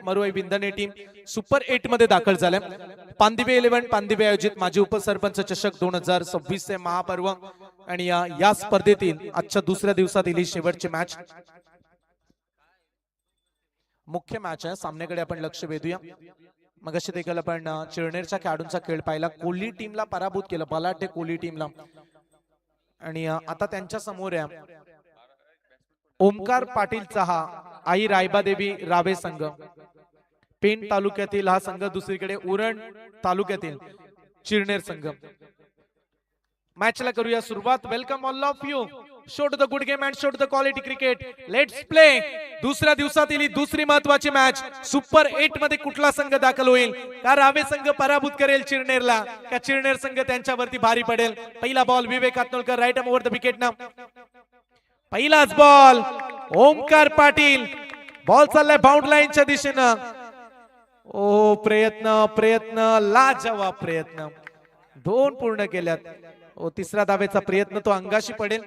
मरुआई बिंदणे team super 8 मध्ये दाखल झाल्या। पांदिवे 11 पांदिवे आयोजित माजी उपसरपंच चषक 2026 चे महापर्व आणि या स्पर्धेतील आजच्या दुसऱ्या दिवसातील ही शेवटची मॅच, मुख्य मॅच आहे। सामन्याकडे आपण लक्ष वेधूया। मगाशी देखील आपण चिरनेरच्या खेळाडूंचा खेळ पाहिला, कोल्ही टीमला पराभूत केलं, बलाढ्य कोल्ही टीमला। आणि आता त्यांच्या समोर आहे ओमकार पाटील चहा आई रायबादेवी रावे संघ, पेण तालुक्यातील हा संघ, दुसरीकडे उरण तालुक्यातील चिरनेर संघ। मॅचला करूया सुरुवात। Welcome all of you, show to the good game and show to the quality cricket, let's play. दुसऱ्या दिवसातील ही दुसरी महत्वाची मॅच, सुपर 8 मध्ये कुठला संघ दाखल होईल? का रावे संघ पराभूत करेल चिरनेरला, का चिरनेर संघ त्यांच्यावरती भारी पडेल? पहिला ball Vivek Atnolkar, right arm over the wicket ना। पहिलाच बॉल ओमकार पाटील, बॉल चाललाय बाउंड लाईनच्या दिशेनं। ओ प्रयत्न प्रयत्न लाजवाब प्रयत्न, दोन पूर्ण केल्यात। ओ तिसरा धावेचा प्रयत्न, तो अंगाशी पडेल।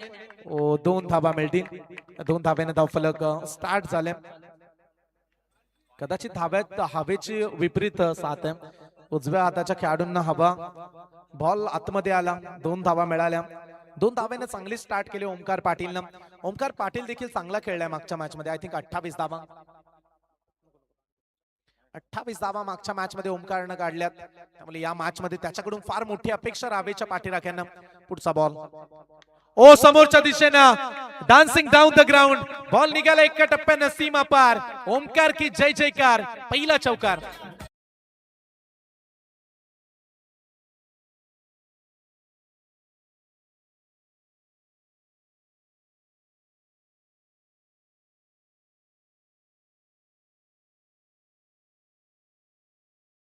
ओ 2 धाबा मिळतील, 2 धाब्याने धावफलक स्टार्ट झाले। कदाचित धाब्यात हवेची विपरीत साथ आहे, उजव्या हाताच्या खेळाडूंना हवा, बॉल आतमध्ये आला, 2 धाबा मिळाल्या। 2 धाब्याने चांगली स्टार्ट केली ओमकार पाटीलनं। ओमकार पाटील देखील चांगला खेळलाय मागच्या मॅच मध्ये, आय थिंक 28 धाबा, 28 धाबा मागच्या मॅच मध्ये ओमकारनं काढल्यात, त्यामुळे या मॅच मध्ये त्याच्याकडून फार मोठी अपेक्षा रावेच्या पाठीराख्यांना। पुढचा बॉल ओ समोरच्या दिशेनं, dancing down the ground, ball निघाला एका टप्प्यानं सीमा पार। ओमकार की जय जयकार, पहिला चौकार।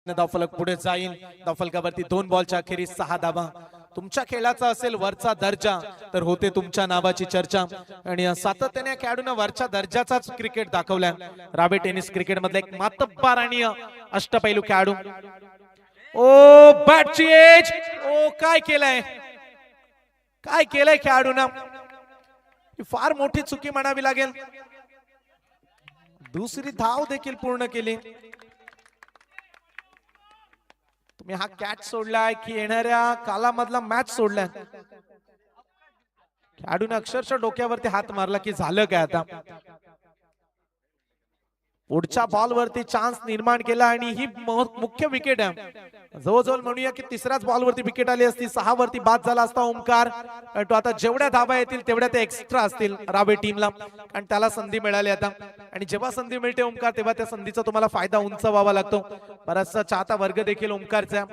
धावफलक पुढे जाईल, धावफलकावरती 2 बॉलच्या अखेरीस 6 धाबा। तुमच्या खेळाचा असेल वरचा दर्जा तर होते तुमच्या नावाची चर्चा, आणि सातत्याने खेळाडूंना वरच्या दर्जाचाच क्रिकेट दाखवलाय। रावे टेनिस क्रिकेट मधला एक मातब्बार आणि अष्टपैलू खेळाडू। ओ बॅटची एज, ओ काय केलंय, काय केलंय खेळाडूंना, फार मोठी चुकी म्हणावी लागेल। दुसरी धाव देखील पूर्ण केली। तुम्ही हा कॅच सोडलाय की येणाऱ्या कालामधला मॅच सोडलाय? खेळाडूने अक्षरशः डोक्यावरती हात मारला की झालं काय आता। पुढच्या बॉल वरती चान्स निर्माण केला आणि ही मुख्य विकेट आहे। जवळजवळ म्हणूया की तिसऱ्याच बॉल वरती विकेट आली असती, 6 वरती बाद झाला असता ओमकार। तो आता जेवढ्या धाबा येतील तेवढ्या ते एक्स्ट्रा असतील रावे टीमला, आणि त्याला संधी मिळाली आता। आणि जेव्हा संधी मिळते ओमकार, तेव्हा त्या संधीचा तुम्हाला फायदा उंचवावा लागतो। बराचसा चाहता वर्ग देखील ओमकारचा।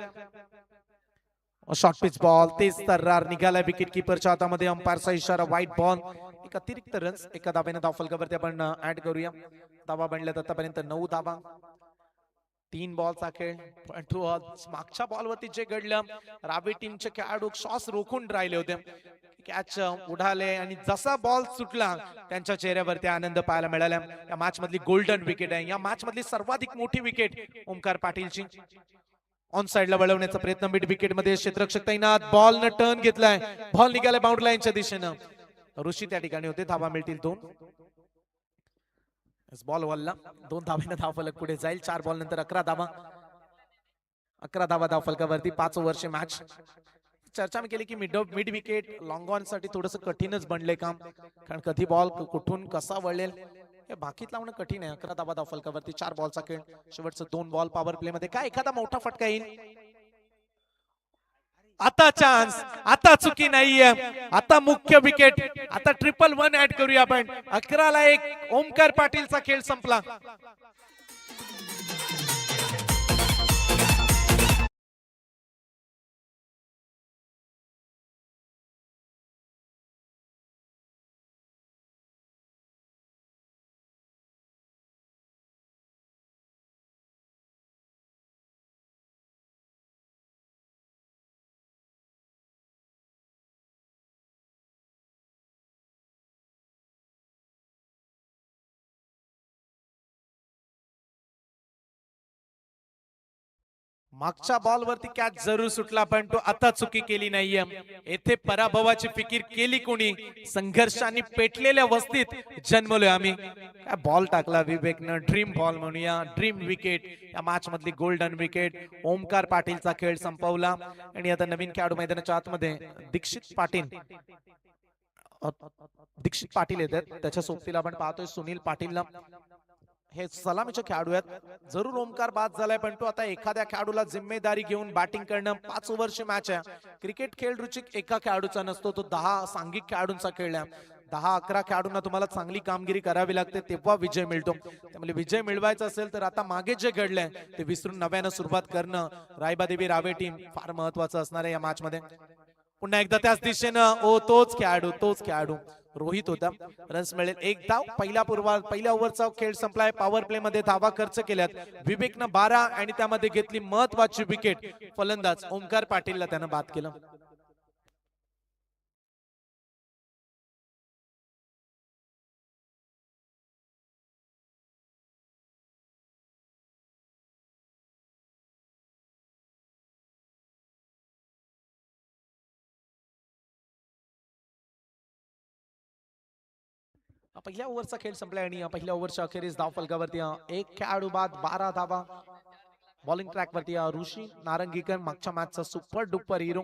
शॉर्ट पिच बॉल, तेज तर्रार निघाला विकेट किपरच्या हातामध्ये, अंपायरचा इशारा, व्हाईट बॉल। एक अतिरिक्त रन्स एका धाब्याने धावफलकावरती आपण ऍड करूया। धाबा बनल्यात आतापर्यंत 9 धाबा, 3 बॉलचा खेळ। मागच्या बॉलवरती जे घडलं, रावे टीमचे खेळाडू श्वास रोखून राहिले होते, कॅच उडाले आणि जसा बॉल सुटला त्यांच्या चेहऱ्यावरती आनंद पाहायला मिळाला। या मॅच मधली गोल्डन विकेट आहे, या मॅच मधली सर्वाधिक मोठी विकेट ओमकार पाटीलची। ऑन साइडला वळवण्याचा प्रयत्न, मिड विकेट मध्ये क्षेत्ररक्षक तैनात, बॉल न टर्न घेतलाय, बॉल निघालाय बाउंड लाईनच्या दिशेनं। ऋषी त्या ठिकाणी होते, धाबा मिळतील 2। बॉल वॉलला 2 धाब्याने धावफलक पुढे जाईल। 4 बॉल नंतर 11 धाबा, 11 धाबा धावफलकावरती। 5 ओव्हरचे मॅच। चर्चा मी केली की मिड विकेट लॉंग ऑन साठी थोडंसं कठीणच बनले काम, कारण कधी बॉल कुठून कसा वळेल हे भाकीत लावणं कठीण आहे। 11 धाबा धावफलकावरती, 4 बॉलचा खेळ, शेवटचं 2 बॉल पॉवर प्ले मध्ये। काय एखादा मोठा फटका येईल? आता चान्स, आता चुकी नाहीये, आता मुख्य विकेट, आता 111 ऍड करूया आपण। 11-1 ओमकार पाटीलचा खेळ संपला। मागच्या बॉल वरती कॅच जरूर सुटला पण तो आता चुकी केली नाहीये. येथे पराभवाची फिकीर केली कोणी? संघर्षाने पेटलेल्या वस्तीत जन्मलोय आम्ही. काय बॉल टाकला विवेकनं, ड्रीम बॉल म्हणूया, ड्रीम विकेट. या मॅच मधली गोल्डन विकेट. ओमकार पाटीलचा खेळ संपवला आणि आता नवीन खेळाडू मैदानाच्या आतमध्ये दीक्षित पाटील येतात. त्याच्या सोबतीला आपण पाहतोय सुनील पाटीलला. हे सलामीचे खेळाडू आहेत. जरूर ओमकार बाद झालाय पण तो आता एखाद्या खेळाडूला जिम्मेदारी घेऊन बॅटिंग करणं. 5 ओव्हरची मॅच आहे. क्रिकेट खेळ रुचिक एका खेळाडूचा नसतो, तो 10 सांघिक खेळाडूंचा खेळ आहे. 10-11 खेळाडूंना तुम्हाला चांगली कामगिरी करावी लागते तेव्हा विजय मिळतो. त्यामुळे विजय मिळवायचा असेल तर आता मागे जे घडलंय ते विसरून नव्यानं सुरुवात करणं रायबादेवी रावे टीम फार महत्वाचं असणार आहे या मॅच मध्ये. पुन्हा एकदा त्याच दिशेनं तोच खेळाडू रोहित होता. रन्स मिळेल 1 धाव. पहिल्या ओव्हरचा खेळ संपलाय. पॉवर प्ले मध्ये धावा खर्च केल्यात विवेकनं 12 आणि त्यामध्ये घेतली महत्वाची विकेट. फलंदाज ओमकार पाटीलला त्यानं बाद केलं. पहिल्या ओव्हरचा खेळ संपलाय आणि पहिल्या ओव्हरच्या अखेरीस धाव फलकावरती एक खेळाडू बाद 12 धावा. बॉलिंग ट्रॅक वरती ऋषी नारंगीकर, मागच्या मॅचचा सुपर डुपर हिरो.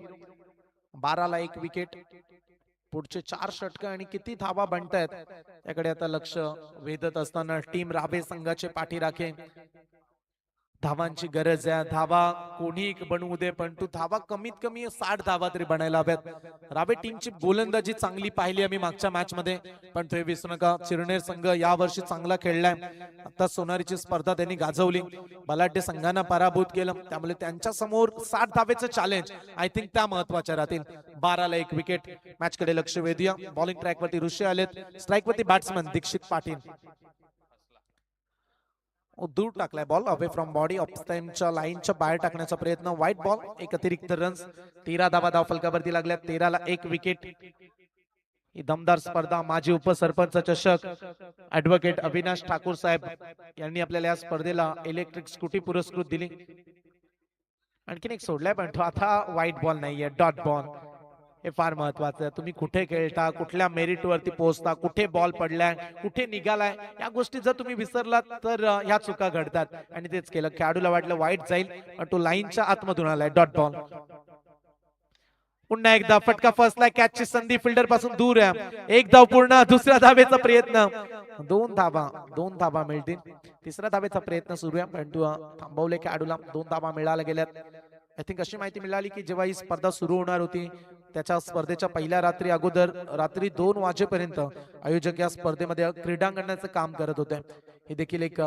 12ला 1 विकेट. पुढचे 4 षटक आणि किती धावा बनतायत त्याकडे आता लक्ष वेधत असताना टीम राबे संघाचे पाठीराखे. धावांची गरज आहे. धावा कोणी बनवू दे पण तू धावा कमीत कमी 60 धावा तरी बनायला हव्यात. राबे टीमची गोलंदाजी चांगली पाहिली आम्ही मागच्या मॅच मध्ये पण ते विसरू नका चिरनेर संघ या वर्षी चांगला खेळलाय. आता सोनारीची स्पर्धा त्यांनी गाजवली. बलाढ्य संघांना पराभूत केलं. त्यामुळे त्यांच्या समोर 60 धावेचं चॅलेंज आय थिंक त्या महत्वाच्या राहतील. 12ला 1 विकेट. मॅच कडे लक्ष वेधूया. बॉलिंग ट्रॅक वरती ऋषी आलेत. स्ट्राईक वरती बॅट्समन दीक्षित पाटील. दूर टाकलाय ball away from body off स्टंपच्या लाईनच्या बाहेर टाकण्याचा प्रयत्न. White ball. एक अतिरिक्त रन्स. 13 धावा धाव फलकावरती लागल्या. 13ला 1 विकेट. ही दमदार स्पर्धा. माजी उपसरपंच चषक ऍडव्होकेट अविनाश ठाकूर साहेब यांनी आपल्याला या स्पर्धेला इलेक्ट्रिक स्कूटी पुरस्कृत दिली. आणखीन एक सोडलाय पण तो आता व्हाईट बॉल नाहीये, डॉट बॉल. हे फार महत्वाचं आहे. तुम्ही कुठे खेळता, कुठल्या मेरिट वरती पोहोचता, कुठे बॉल पडलाय, कुठे निघालाय, या गोष्टी जर तुम्ही विसरलात तर ह्या चुका घडतात. आणि तेच केलं. खेळाडूला वाटलं वाईट जाईल पण तो लाईनच्या आतमधून आलाय, डॉट बॉल. पुन्हा एकदा फटका फसलाय. कॅचची संधी फिल्डर पासून दूर आहे. 1 धाव पूर्ण. दुसऱ्या धावेचा प्रयत्न. 2 धावा मिळतील. तिसऱ्या धावेचा प्रयत्न सुरू आहे पण तो थांबवले. खेळाडूला 2 धावा मिळाल्या गेल्यात. आय थिंक अशी माहिती मिळाली की जेव्हा ही स्पर्धा सुरू होणार होती त्याच्या स्पर्धेच्या पहिल्या रात्री अगोदर रात्री 2 वाजेपर्यंत आयोजक या स्पर्धेमध्ये क्रीडांगणाचं काम करत होते. हे देखील एक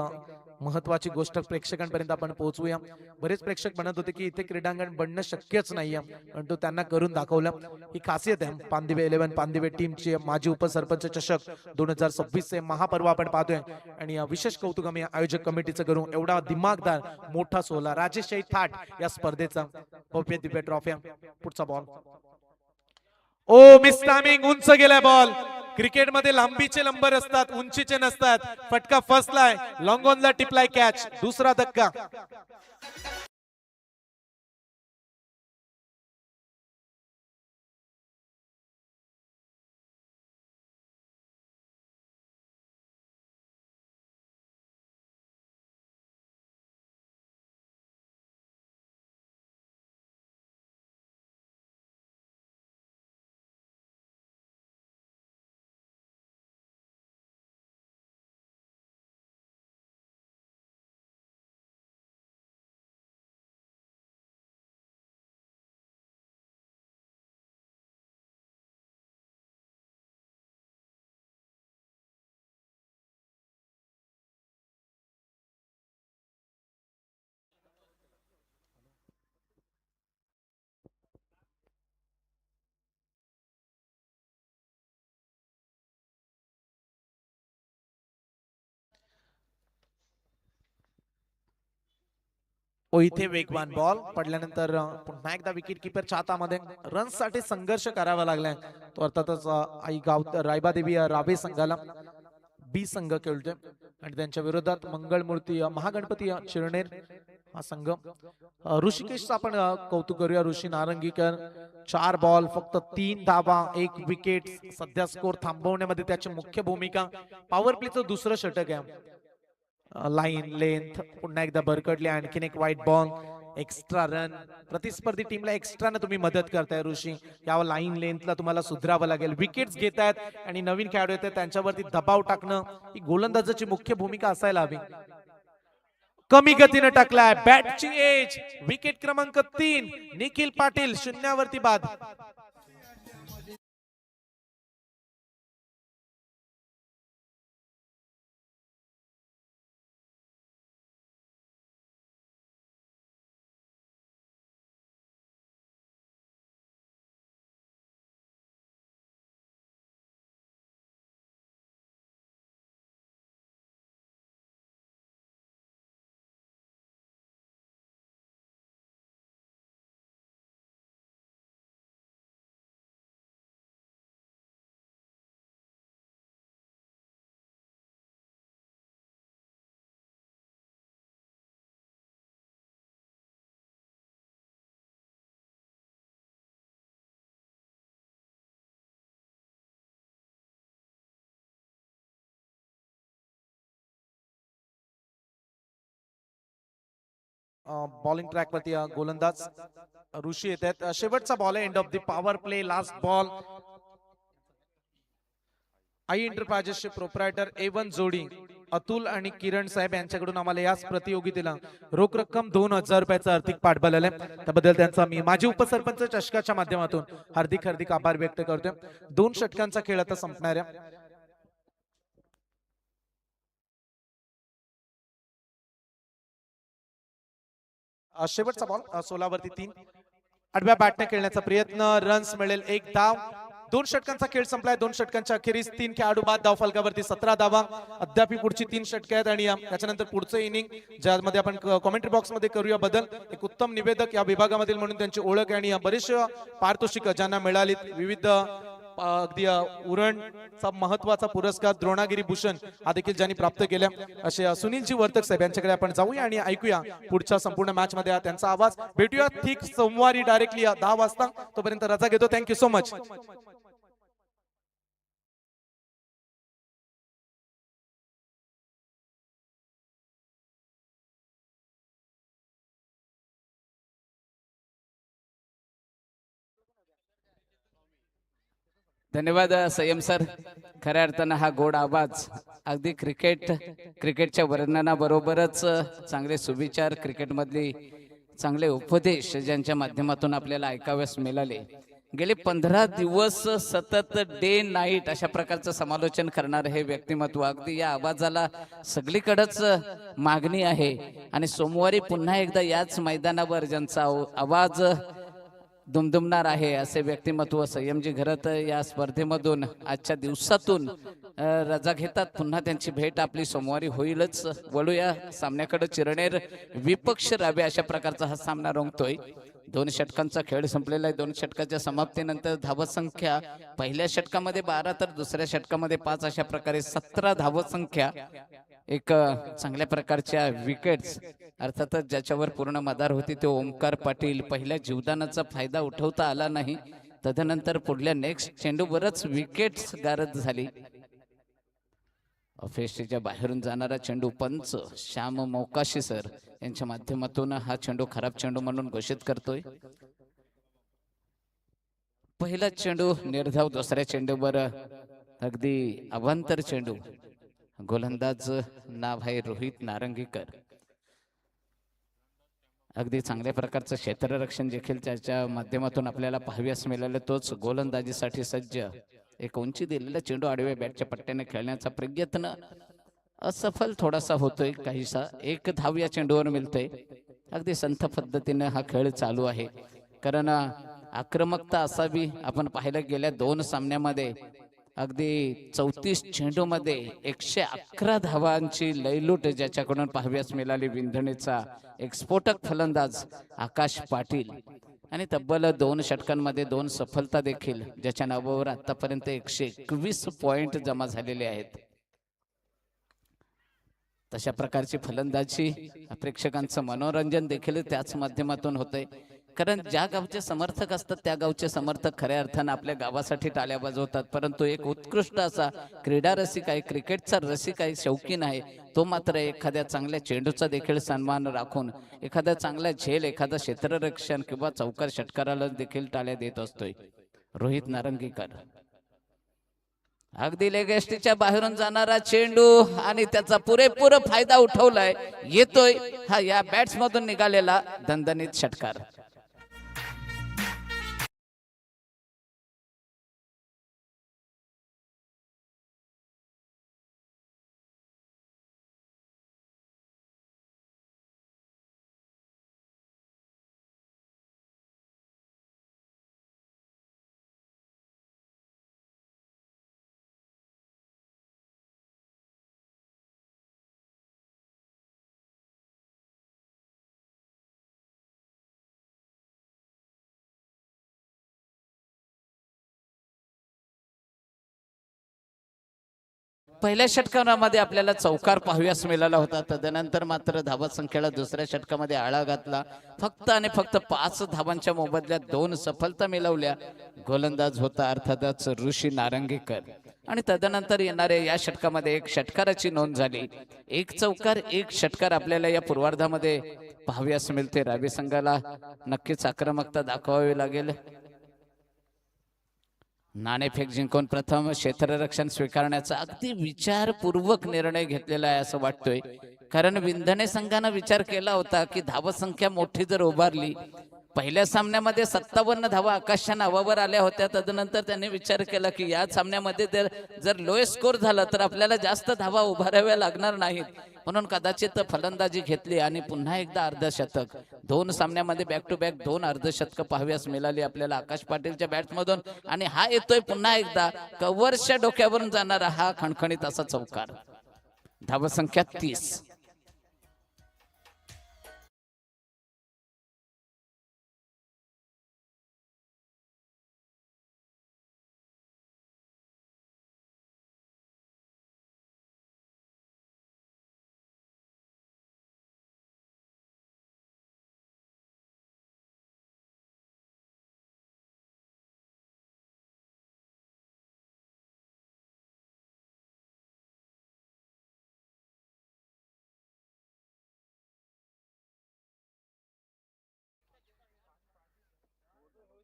महत्वाची गोष्ट प्रेक्षकांपर्यंत आपण पोहोचूया. बरेच प्रेक्षक म्हणत होते की इथे क्रीडांगण बनणं शक्यच नाहीये परंतु त्यांना करून दाखवलं. ही खासियत आहे पांदिवे 11 पांदिवे टीमची. माजी उपसरपंच चषक 2026 चे महापर्व आपण पाहतोय आणि विशेष कौतुक आम्ही आयोजक कमिटीचं करू. एवढा दिमागदार मोठा सोहळा. राजेश शाही थाट या स्पर्धेचा भव्य दिव्य ट्रॉफी. पुढचा बॉल. Miss timing. उंच गेलाय बॉल. क्रिकेटमध्ये लांबीचे नंबर असतात, उंचीचे नसतात. फटका फसलाय. Long ऑनला टिपलाय catch. दुसरा धक्का. इथे वेगवान बॉल पडल्यानंतर पुन्हा एकदा विकेट किपरच्या हातामध्ये. रन्स साठी संघर्ष करावा लागलाय. तो अर्थातच आई गाव रायबादेवी रावे संघाला बी संघ खेळतोय आणि त्यांच्या विरोधात मंगळमूर्ती महागणपती चिरनेर हा संघ ऋषिकेशचा आपण कौतुक करूया. ऋषी नारंगीकर 4 बॉल फक्त 3 धावा 1 विकेट. सध्या स्कोर थांबवण्यामध्ये त्याची मुख्य भूमिका. पॉवर प्लेचं दुसरं षटक आहे. लाईन लेंथ पुन्हा एकदा भरकडली. आणखीन एक व्हाईट बॉल एक्स्ट्रा रन. प्रतिस्पर्धी टीमला एक्स्ट्राने तुम्ही मदत करताय ऋषी. या लाईन लेंथला तुम्हाला सुधारावं लागेल. विकेट्स घेतायत आणि नवीन खेळाडू येतात त्यांच्यावरती दबाव टाकणं ही गोलंदाजाची मुख्य भूमिका असायला हवी. कमी गतीने टाकलाय. बॅटची एज. विकेट क्रमांक 3 निखिल पाटील शून्यावरती बाद. बॉलिंग ट्रॅक वरती गोलंदाज ऋषी येत आहेत. शेवटचा बॉल आहे. End of the power play. Last ball. आई एंटरप्राइजेसचे प्रोप्रायटर A1 जोडी अतुल आणि किरण साहेब यांच्याकडून आम्हाला याच प्रतियोगितेला रोख रक्कम 2000 रुपयाचा आर्थिक पाठबळ आले. त्याबद्दल त्यांचा मी माजी उपसरपंच चषकाच्या माध्यमातून हार्दिक हार्दिक आभार व्यक्त करतोय. 2 षटकांचा खेळ आता संपणार आहे. शेवटचा बॉल 16 वरती 3. आडव्या बॅटने खेळण्याचा प्रयत्न. रन्स मिळेल 1 धाव. 2 षटकांचा खेळ संपलाय. 2 षटकांच्या अखेरीस 3 खेळाडू बाद. धाव फलकावरती 17 धावा. अद्याप पुढची 3 षटके आहेत आणि त्याच्यानंतर पुढचं इनिंग ज्यामध्ये आपण कॉमेंट्री बॉक्स मध्ये करूया बदल. एक उत्तम निवेदक या विभागामधील म्हणून त्यांची ओळख आणि बरेचसे पारितोषिक ज्यांना मिळाली. विविध अगदी उरणचा महत्वाचा पुरस्कार द्रोणागिरी भूषण हा देखील ज्यांनी प्राप्त केल्या असे सुनीलजी वर्तक साहेब यांच्याकडे आपण जाऊया आणि ऐकूया पुढच्या संपूर्ण मॅच मध्ये त्यांचा आवाज. भेटूया ठीक सोमवारी डायरेक्टली 10 वाजता. तोपर्यंत रजा घेतो. Thank you so much. धन्यवाद संयम सर. खऱ्या अर्थानं हा गोड आवाज अगदी क्रिकेटच्या वर्णनाबरोबरच चांगले सुविचार, क्रिकेटमधली चांगले उपदेश ज्यांच्या माध्यमातून आपल्याला ऐकाव्यास मिळाले. गेले 15 दिवस सतत डे नाईट अशा प्रकारचं समालोचन करणारे हे व्यक्तिमत्व. अगदी या आवाजाला सगळीकडेच मागणी आहे आणि सोमवारी पुन्हा एकदा याच मैदानावर ज्यांचा आवाज दुमदुमणार आहे असे व्यक्तिमत्व संयमजी घरत या स्पर्धेमधून आजच्या दिवसातून रजा घेतात. पुन्हा त्यांची भेट आपली सोमवारी होईलच. वळूया सामन्याकडे. चिरनेर विपक्ष रावे अशा प्रकारचा हा सामना रंगतोय. 2 षटकांचा खेळ संपलेला आहे. 2 षटकाच्या समाप्तीनंतर धावत संख्या पहिल्या षटकामध्ये 12 तर दुसऱ्या षटकामध्ये 5 अशा प्रकारे 17 धावत संख्या. एक चांगल्या प्रकारच्या विकेट्स अर्थातच ज्याच्यावर पूर्ण मदार होती ते ओमकार पाटील. पहिल्या जीवदानाचा फायदा उठवता आला नाही. तदनंतर पुढल्या नेक्स्ट चेंडूवरच विकेट्स गारद झाली. ऑफेस्टीच्या बाहेरून जाणारा चेंडू पंच श्याम मोकाशी सर यांच्या माध्यमातून हा चेंडू खराब चेंडू म्हणून घोषित करतोय. पहिला चेंडू निर्धाव. दुसऱ्या चेंडूवर अगदी अवांतर चेंडू. गोलंदाज नाव आहे रोहित नारंगीकर. अगदी चांगल्या प्रकारचं क्षेत्ररक्षण देखील त्याच्या माध्यमातून आपल्याला पाहाव्यास मिळालं. तोच गोलंदाजीसाठी सज्ज. एक उंची दिलेला चेंडू आडव्या बॅटच्या पट्ट्याने खेळण्याचा प्रयत्न असफल थोडासा होतोय. काहीसा 1 धाव या चेंडूवर मिळतोय. अगदी संथ पद्धतीने हा खेळ चालू आहे. कारण आक्रमकता असावी. आपण पाहिलं गेल्या 2 सामन्यामध्ये अगदी 34 चेंडूमध्ये 111 धावांची लयलूट ज्याच्याकडून पाहाव्यास मिळाली. विंधणीचा एक स्फोटक फलंदाज आकाश पाटील आणि तब्बल 2 षटकांमध्ये 2 सफलता देखील ज्याच्या नावावर आतापर्यंत 121 पॉइंट जमा झालेले आहेत. तशा प्रकारची फलंदाजी प्रेक्षकांचं मनोरंजन देखील त्याच माध्यमातून होतंय. कारण ज्या गावचे समर्थक असतात त्या गावचे समर्थक खऱ्या अर्थानं आपल्या गावासाठी टाळ्या वाजवतात. परंतु एक उत्कृष्ट असा क्रीडा रसिक आहे, क्रिकेटचा रसिक आहे, शौकीन आहे, तो मात्र एखाद्या चांगल्या चेंडूचा देखील सन्मान राखून एखादा चांगला झेल, एखादा क्षेत्ररक्षण किंवा चौकार षटकाराला देखील टाळ्या देत असतोय. रोहित नारंगीकर अगदी लेगेस्टीच्या बाहेरून जाणारा चेंडू आणि त्याचा पुरेपूर फायदा उठवलाय. येतोय हा या बॅट्स मधून निघालेला दणदणीत षटकार. पहिल्या षटकामध्ये आपल्याला चौकार पाहाव्यास मिळाला होता. तदनंतर मात्र धावा संख्येला दुसऱ्या षटकामध्ये आळा घातला. फक्त आणि फक्त 5 धावांच्या मोबदल्यात 2 सफलता मिळवल्या. गोलंदाज होता अर्थातच ऋषी नारंगीकर. आणि तदनंतर येणाऱ्या या षटकामध्ये 1 षटकाराची नोंद झाली. 1 चौकार 1 षटकार आपल्याला या पूर्वार्धामध्ये पाहाव्यास मिळते. रावी संघाला नक्कीच आक्रमकता दाखवावी लागेल. नाणेफेक जिंकून प्रथम क्षेत्ररक्षण स्वीकारण्याचा अगदी विचारपूर्वक निर्णय घेतलेला आहे असं वाटतोय. कारण विंधणे संघानं विचार केला होता की धावसंख्या मोठी जर उभारली, पहिल्या सामन्यामध्ये 57 धावा आकाशच्या नावावर आल्या होत्या. तदनंतर त्यांनी विचार केला की या सामन्यामध्ये जर लो स्कोर झाला तर आपल्याला जास्त धावा उभाराव्या लागणार नाहीत, म्हणून कदाचित फलंदाजी घेतली आणि पुन्हा एकदा अर्धशतक. 2 सामन्यामध्ये बॅक टू बॅक 2 अर्धशतक पाहाव्यास मिळाली आपल्याला आकाश पाटीलच्या बॅट्समधून. आणि हा येतोय पुन्हा एकदा कव्हरच्या डोक्यावरून जाणारा हा खणखणीत असा चौकार. धावसंख्या 30.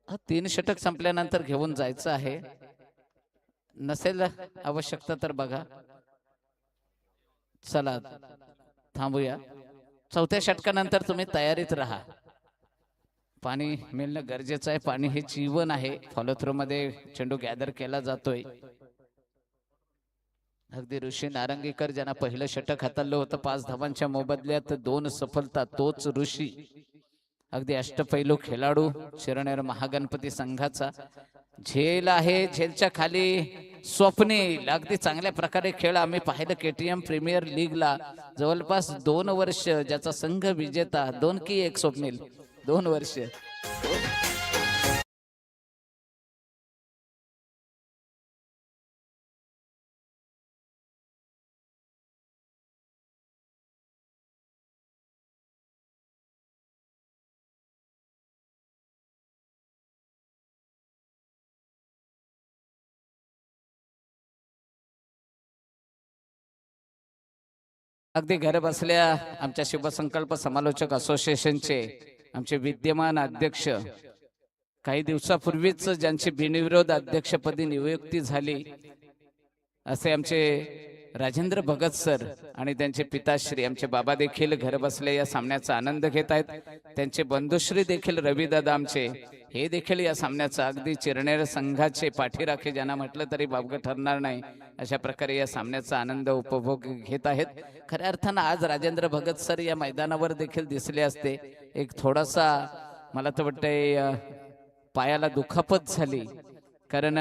हा 3 षटक संपल्यानंतर घेऊन जायचं आहे. नसेल आवश्यकता तर बघा. चला थांबूया. 4थ्या षटकानंतर तुम्ही तयारीत राहा. पाणी मिळणं गरजेचं आहे. पाणी हे जीवन आहे. फॉलो थ्रो मध्ये चेंडू गॅदर केला जातोय. अगदी ऋषी नारंगीकर ज्यांना पहिलं षटक हाताळलं होतं 5 धावांच्या मोबदल्यात 2 सफलता, तोच ऋषी. अगदी अष्टपैलू खेळाडू शिरनेर महागणपती संघाचा. झेल आहे, झेलच्या खाली स्वप्नील. अगदी चांगल्या प्रकारे खेळ आम्ही पाहिलं KTM प्रीमियर लीगला. जवळपास 2 वर्ष ज्याचा संघ विजेता. 2 की 1 स्वप्नील 2 वर्ष. अगदी घर बसल्या आमच्या शुभसंकल्प समालोचक असोसिएशनचे आमचे विद्यमान अध्यक्ष, काही दिवसापूर्वीच ज्यांची बिनविरोध अध्यक्षपदी नियुक्ती झाली असे आमचे राजेंद्र भगत सर आणि त्यांचे पिताश्री आमचे बाबा देखील घर बसल्या या सामन्याचा आनंद घेत आहेत. त्यांचे बंधुश्री देखील रविदादा आमचे हे देखील या सामन्याचा अगदी चिरनेर संघाचे पाठीराखे ज्यांना म्हटलं तरी बावगं ठरणार नाही अशा प्रकारे या सामन्याचा आनंद उपभोग घेत आहेत. खऱ्या अर्थानं आज राजेंद्र भगत सर या मैदानावर देखील दिसले असते. एक थोडासा मला तर वाटतंय पायाला दुखापत झाली, कारण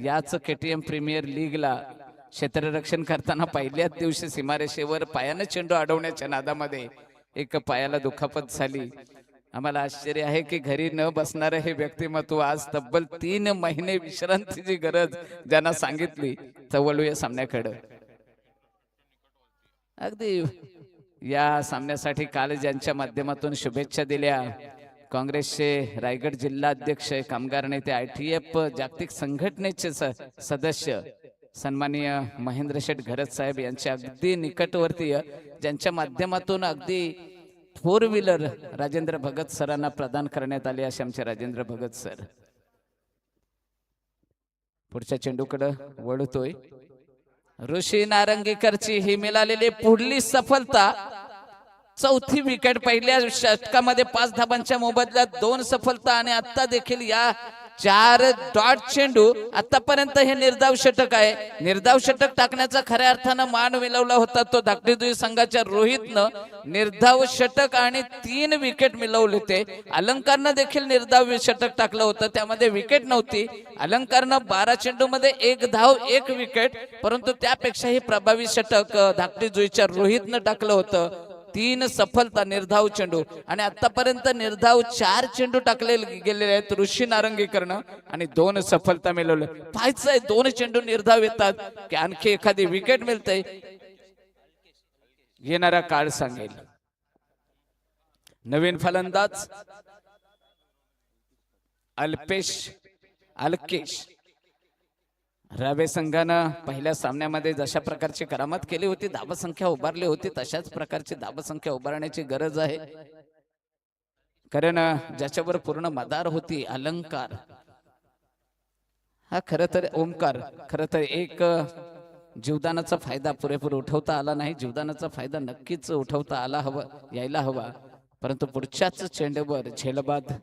याच KTM प्रीमियर लीगला क्षेत्ररक्षण करताना पहिल्याच दिवशी सीमारेषेवर पायाने चेंडू अडवण्याच्या नादामध्ये एक पायाला दुखापत झाली. आम्हाला आश्चर्य आहे की घरी न बसणारे हे व्यक्तिमत्व आज तब्बल 3 महिने विश्रांतीची गरज ज्यांना सांगितली. तर वळूया सामन्याकडे. अगदी या सामन्यासाठी काल ज्यांच्या माध्यमातून शुभेच्छा दिल्या, काँग्रेसचे रायगड जिल्हा अध्यक्ष, कामगार नेते, ITF जागतिक संघटनेचे सदस्य सन्माननीय महेंद्र शेठ घरत साहेब यांच्या अगदी निकटवर्तीय, ज्यांच्या माध्यमातून अगदी 4 व्हीलर राजेंद्र भगत सरांना प्रदान करण्यात आले असे आमचे राजेंद्र भगत सर. पुढच्या चेंडूकडे वळतोय. ऋषी नारंगीकरची ही मिळालेली पुढली सफलता, 4थी विकेट. पहिल्या षटकामध्ये 5 धाबांच्या मोबदल्यात 2 सफलता आणि आता देखील या 4 डॉट चेंडू. आतापर्यंत हे निर्धाव षटक आहे. निर्धाव षटक टाकण्याचा खऱ्या अर्थानं मान मिळवला होता तो धाकटी दुई संघाच्या रोहितनं. निर्धाव षटक आणि 3 विकेट मिळवले ते. अलंकारनं देखील निर्धाव षटक टाकलं होतं, त्यामध्ये विकेट नव्हती. अलंकारनं 12 चेंडूमध्ये 1 धाव 1 विकेट, परंतु त्यापेक्षाही प्रभावी षटक धाकटी जुईच्या रोहितनं टाकलं होतं. 3 सफलता निर्धाव चेंडू आणि आतापर्यंत निर्धाव 4 चेंडू टाकले गेलेले आहेत ऋषी नारंगीकरनं आणि 2 सफलता मिळवले. पाहायचं आहे 2 चेंडू निर्धाव येतात की आणखी एखादी विकेट मिळते, येणारा काळ सांगेल. नवीन फलंदाज अल्केश. रावे संघानं पहिल्या सामन्यामध्ये जशा प्रकारची करामत केली होती, धावसंख्या उभारली होती, तशाच प्रकारची धावसंख्या उभारण्याची गरज आहे. कारण ज्याच्यावर पूर्ण मदार होती अलंकार, हा खरं तर ओमकार, खरं तर एक जीवदानाचा फायदा पुरेपूर उठवता आला नाही. जीवदानाचा फायदा नक्कीच उठवता आला हवा, यायला हवा, परंतु पुढच्याच चेंडूवर झेलबाद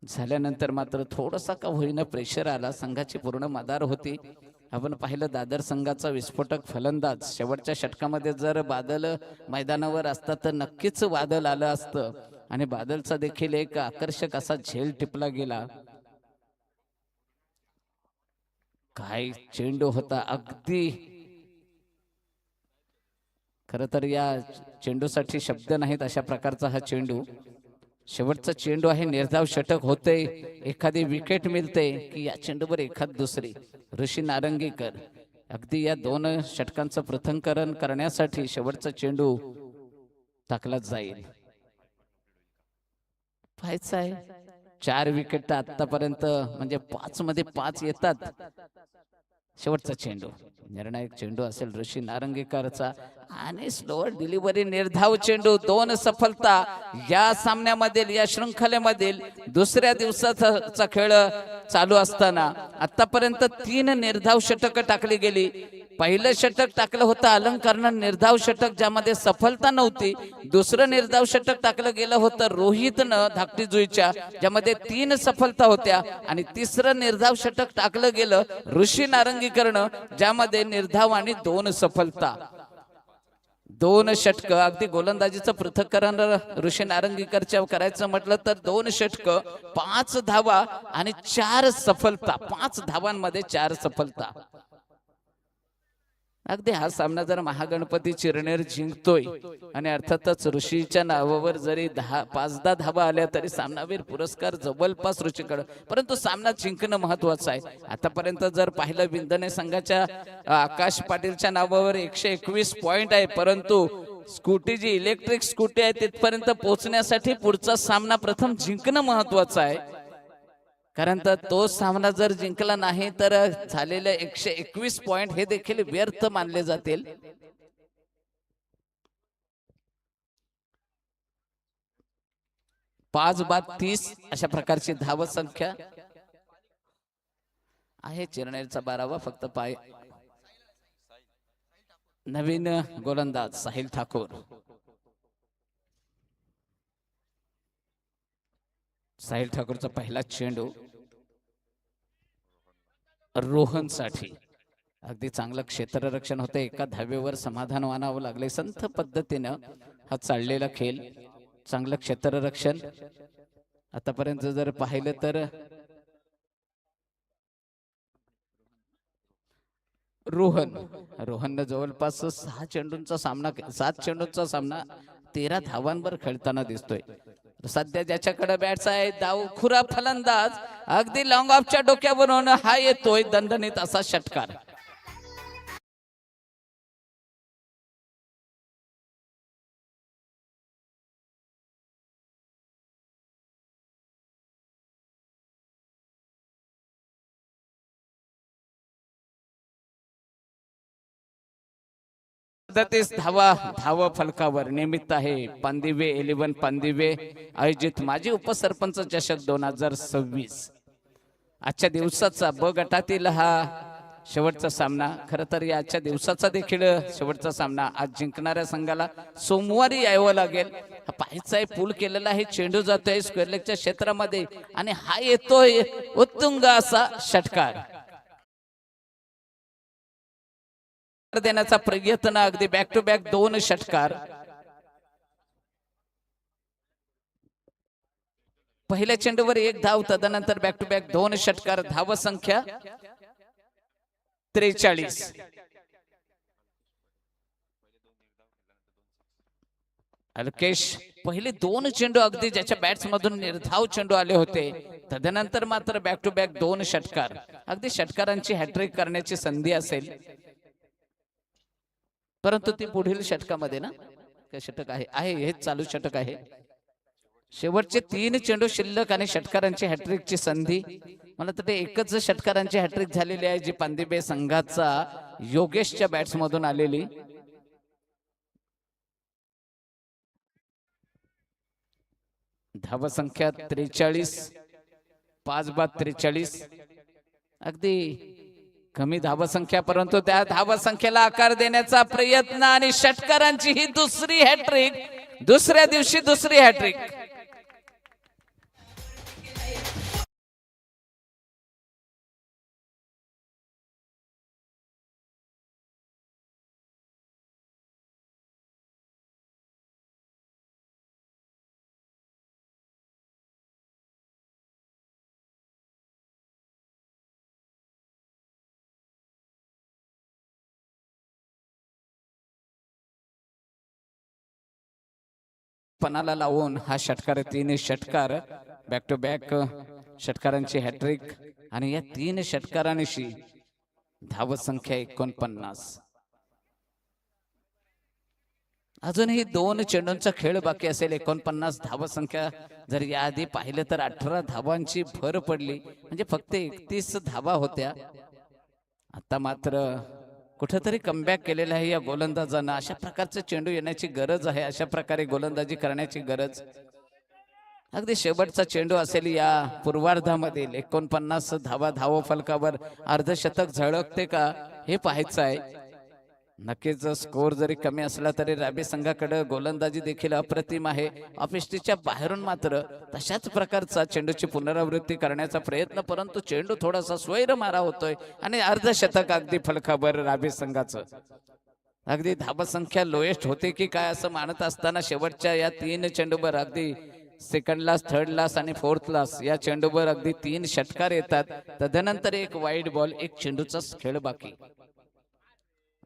झाल्यानंतर मात्र थोडासा का होईना प्रेशर आला. संघाची पूर्ण मदार होती. आपण पाहिलं दादर संघाचा विस्फोटक फलंदाज, शेवटच्या षटकामध्ये जर बादल मैदानावर असता तर नक्कीच वादळ आलं असतं आणि बादलचा देखील एक आकर्षक असा झेल टिपला गेला. काय चेंडू होता, अगदी खरं तर या चेंडूसाठी शब्द नाहीत, अशा प्रकारचा हा चेंडू. शेवटचा चेंडू आहे, निर्धाव षटक होते, एखादी विकेट मिळते की या चेंडूवर एखाद दुसरी. ऋषी नारंगीकर अगदी या 2 षटकांचं पृथक्करण करण्यासाठी शेवटचा चेंडू टाकला जाईल. पाहायचं आहे 4 विकेट आतापर्यंत, म्हणजे 5 मध्ये 5 येतात. शेवटचा चेंडू निर्णायक चेंडू असेल ऋषी नारंगीकरचा आणि स्लोअर डिलिव्हरी निर्धाव चेंडू. 2 सफलता या सामन्यामधील, या शृंखलेमधील दुसऱ्या दिवसाचा खेळ चालू असताना आतापर्यंत 3 निर्धाव षटक टाकली गेली. पहिलं षटक टाकलं होतं अलंकारनं निर्धाव षटक, ज्यामध्ये सफलता नव्हती. दुसरं निर्धाव षटक टाकलं गेलं होतं रोहितनं धाकटी जुईच्या, ज्यामध्ये 3 सफलता होत्या. आणि तिसरं निर्धाव षटक टाकलं गेलं ऋषी नारंगीकरनं, ज्यामध्ये निर्धाव आणि 2 सफलता. 2 षटक, अगदी गोलंदाजीचं पृथक्करण ऋषी नारंगीकरच्या करायचं म्हटलं तर 2 षटक, 5 धावा आणि 4 सफलता. 5 धावांमध्ये 4 सफलता. अगदी हा सामना जर महागणपती चिरनेर जिंकतोय आणि अर्थातच ऋषीच्या नावावर जरी 5-10 धावा आल्या तरी सामनावीर पुरस्कार जवळपास ऋषीकडे, परंतु सामना जिंकणं महत्वाचं आहे. आतापर्यंत जर पाहिलं विंदने संघाच्या आकाश पाटीलच्या नावावर 121 पॉइंट आहे, परंतु स्कूटी जी इलेक्ट्रिक स्कूटी आहे तिथपर्यंत पोहोचण्यासाठी पुढचा सामना प्रथम जिंकणं महत्वाचं आहे. कारण तर तो सामना जर जिंकला नाही तर झालेले 121 पॉइंट हे देखील व्यर्थ मानले जातील. पाच बाद 30 अशा प्रकारची धाव संख्या आहे. चिरनेरचा 12वा फक्त पाय. नवीन गोलंदाज साहिल ठाकूर. साहिल ठाकूरचा पहिला चेंडू रोहन साठी. अगदी चांगलं क्षेत्ररक्षण होतं, एका धावेवर समाधान मानावं लागले. संथ पद्धतीनं हा चाललेला खेळ, चांगलं क्षेत्ररक्षण. आतापर्यंत जर पाहिलं तर रोहननं जवळपास 7 चेंडूंचा सामना 13 धावांवर खेळताना दिसतोय. सध्या ज्याच्याकडे बॅट्स आहे डावखुरा फलंदाज, अगदी लॉंग ऑफच्या डोक्यावरून हा येतोय दणदणीत असा षटकार. 37 धावा धाव फलकावर निमित्त आहे पांदिवे 11 पांदिवे आयोजित माजी उपसरपंच चषक 2026. आजच्या दिवसाचा ब गटातील हा शेवटचा सामना. खरं तर या आजच्या दिवसाचा देखील शेवटचा सामना. आज जिंकणाऱ्या संघाला सोमवारी यावं लागेल. हा पाहायचा आहे, पूल केलेला आहे, चेंडू जातोय स्क्वेअर लेगच्या क्षेत्रामध्ये आणि हा येतोय उत्तुंग असा षटकार देण्याचा प्रयत्न. अगदी बॅक टू बॅक 2 षटकार. पहिल्या चेंडूवर 1 धाव, तदनंतर बॅक टू बॅक 2 षटकार. धाव संख्या 43. अल्केश पहिले 2 चेंडू अगदी ज्याच्या बॅट्स मधून निर्धाव चेंडू आले होते, तदनंतर मात्र बॅक टू बॅक 2 षटकार. अगदी षटकारांची हॅट्रिक करण्याची संधी असेल, परंतु ती पुढील षटकामध्ये ना काय षटक आहे हेच चालू षटक आहे. शेवटचे 3 चेंडू शिल्लक आणि षटकारांची हॅट्रिकची संधी. मला तर ते एकच षटकारांची हॅट्रिक झालेली आहे, जी पांदिबे संघाचा योगेशच्या बॅट्स मधून आलेली. धाव संख्या 43. 5 बाद 43. अगदी कमी धावसंख्या, परंतु त्या धावसंख्येला आकार देण्याचा प्रयत्न आणि षटकारांची ही दुसरी हॅट्रिक. दुसऱ्या दिवशी दुसरी हॅट्रिक. पणाला लावून हा षटकार, 3 षटकार बॅक टू बॅक षटकारांची हॅट्रिक आणि या 3 षटकारांशी धावसंख्या 49. अजूनही 2 चेंडूंचा खेळ बाकी असेल. 49 धावसंख्या. जर याआधी पाहिलं तर 18 धावांची भर पडली, म्हणजे फक्त 31 धावा होत्या. आता मात्र कुठेतरी कमबॅक केलेला आहे या गोलंदाजांना. अशा प्रकारचे चेंडू येण्याची गरज आहे, अशा प्रकारे गोलंदाजी करण्याची गरज. अगदी शेवटचा चेंडू असेल या पूर्वार्धामधील. 49 धावा धाव फलकावर अर्धशतक झळकते का हे पाहायचं आहे. नक्कीच स्कोर जरी कमी असला तरी राबी संघाकडे गोलंदाजी देखील अप्रतिम आहे. ऑफिसच्या बाहेरून मात्र तशाच प्रकारचा चेंडूची पुनरावृत्ती करण्याचा प्रयत्न, परंतु चेंडू थोडासा स्वैर मारा होतोय आणि अर्धशतक अगदी फलकावर राबी संघाचं. अगदी धावसंख्या लोएस्ट होते की काय असं मानत असताना शेवटच्या या 3 चेंडूवर अगदी सेकंड लास्ट, थर्ड लास्ट आणि फोर्थ लास्ट या चेंडूवर अगदी 3 षटकार येतात. तदनंतर 1 वाईड बॉल, 1 चेंडूचा खेळ बाकी.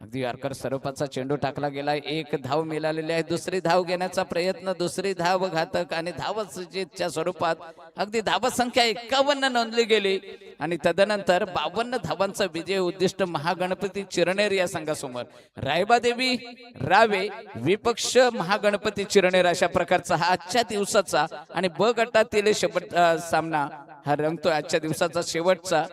अगदी यॉर्कर स्वरूपाचा चेंडू टाकला गेलाय. 1 धाव मिळालेली आहे. दुसरी धाव घेण्याचा प्रयत्न, दुसरी धाव घातक आणि धावसंख्येच्या स्वरूपात अगदी धावसंख्या 51 नोंदली गेली आणि तदनंतर 52 धावांचा विजय उद्दिष्ट महागणपती चिरनेर या संघासमोर. रायबादेवी रावे विपक्ष महागणपती चिरनेर, अशा प्रकारचा हा आजच्या दिवसाचा आणि ब गटातील शेवट सामना हा रंगतोय. आजच्या दिवसाचा शेवटचा.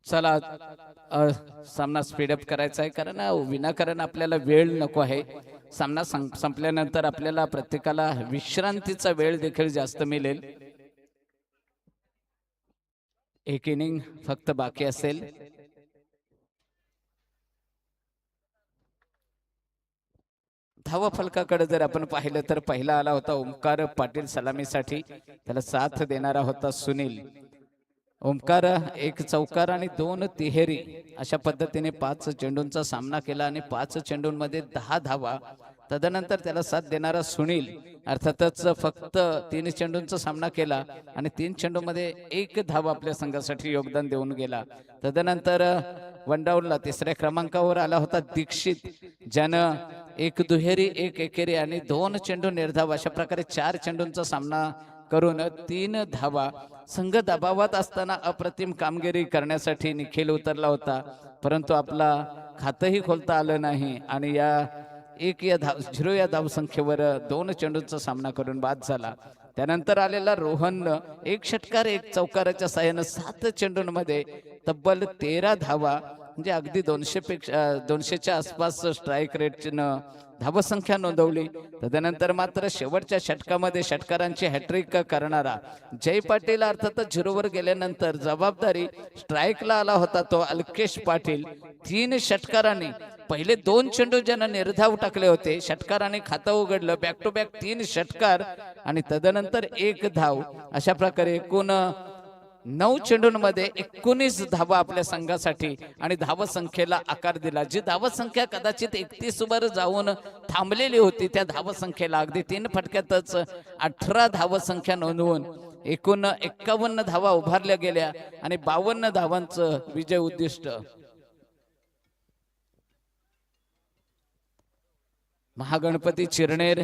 चला सामना स्पीडअप करायचा आहे, कारण विनाकारण आपल्याला वेळ नको आहे. सामना संपल्यानंतर आपल्याला प्रत्येकाला विश्रांतीचा वेळ देखील जास्त मिळेल. 1 इनिंग फक्त बाकी असेल. धावा फलकाकडे जर आपण पाहिलं तर पहिला आला होता ओमकार पाटील सलामीसाठी. त्याला साथ देणारा होता सुनील. ओमकार 1 चौकार आणि 2 तिहेरी अशा पद्धतीने 5 चेंडूंचा सामना केला आणि 5 चेंडूंमध्ये 10 धावा. तदनंतर त्याला साथ देणारा सुनील अर्थातच फक्त 3 चेंडूंचा सामना केला आणि 3 चेंडूमध्ये 1 धाव आपल्या संघासाठी योगदान देऊन गेला. तदनंतर वन डाऊनला 3ऱ्या क्रमांकावर आला होता दीक्षित, ज्यानं 1 दुहेरी, 1 एकेरी आणि 2 चेंडू निर्धाव अशा प्रकारे 4 चेंडूंचा सामना करून 3 धावा. संघ दबावात असताना अप्रतिम कामगिरी करण्यासाठी निखिल उतरला होता, परंतु आपला खातही खोलता आलं नाही आणि या 0 या धावसंख्येवर 2 चेंडूंचा सामना करून बाद झाला. त्यानंतर आलेला रोहननं 1 षटकार 1 चौकाराच्या साहाय्यानं 7 चेंडूंमध्ये तब्बल 13 धावा, म्हणजे अगदी 200च्या आसपास स्ट्राईक रेटनं धावसंख्या नोंदवली. तदनंतर मात्र शेवटच्या षटकामध्ये षटकारांची हॅट्रिक करणारा जय पाटील अर्थातच झिरोवर गेल्यानंतर जबाबदारी स्ट्राईकला आला होता तो अल्केश पाटील. 3 षटकारांनी पहिले 2 चेंडू ज्यानं निर्धाव टाकले होते, षटकाराने खातं उघडलं. बॅक टू बॅक 3 षटकार आणि तदनंतर 1 धाव, अशा प्रकारे एकूण 9 चेंडूंमध्ये 19 धावा आपल्या संघासाठी आणि धावसंख्येला आकार दिला. जी धावसंख्या कदाचित 31 वर जाऊन थांबलेली होती, त्या धावसंख्येला अगदी 3 फटक्यातच 18 धावसंख्या नोंदवून एकूण 51 धावा उभारल्या गेल्या आणि 52 धावांचं विजय उद्दिष्ट. महागणपती चिरनेर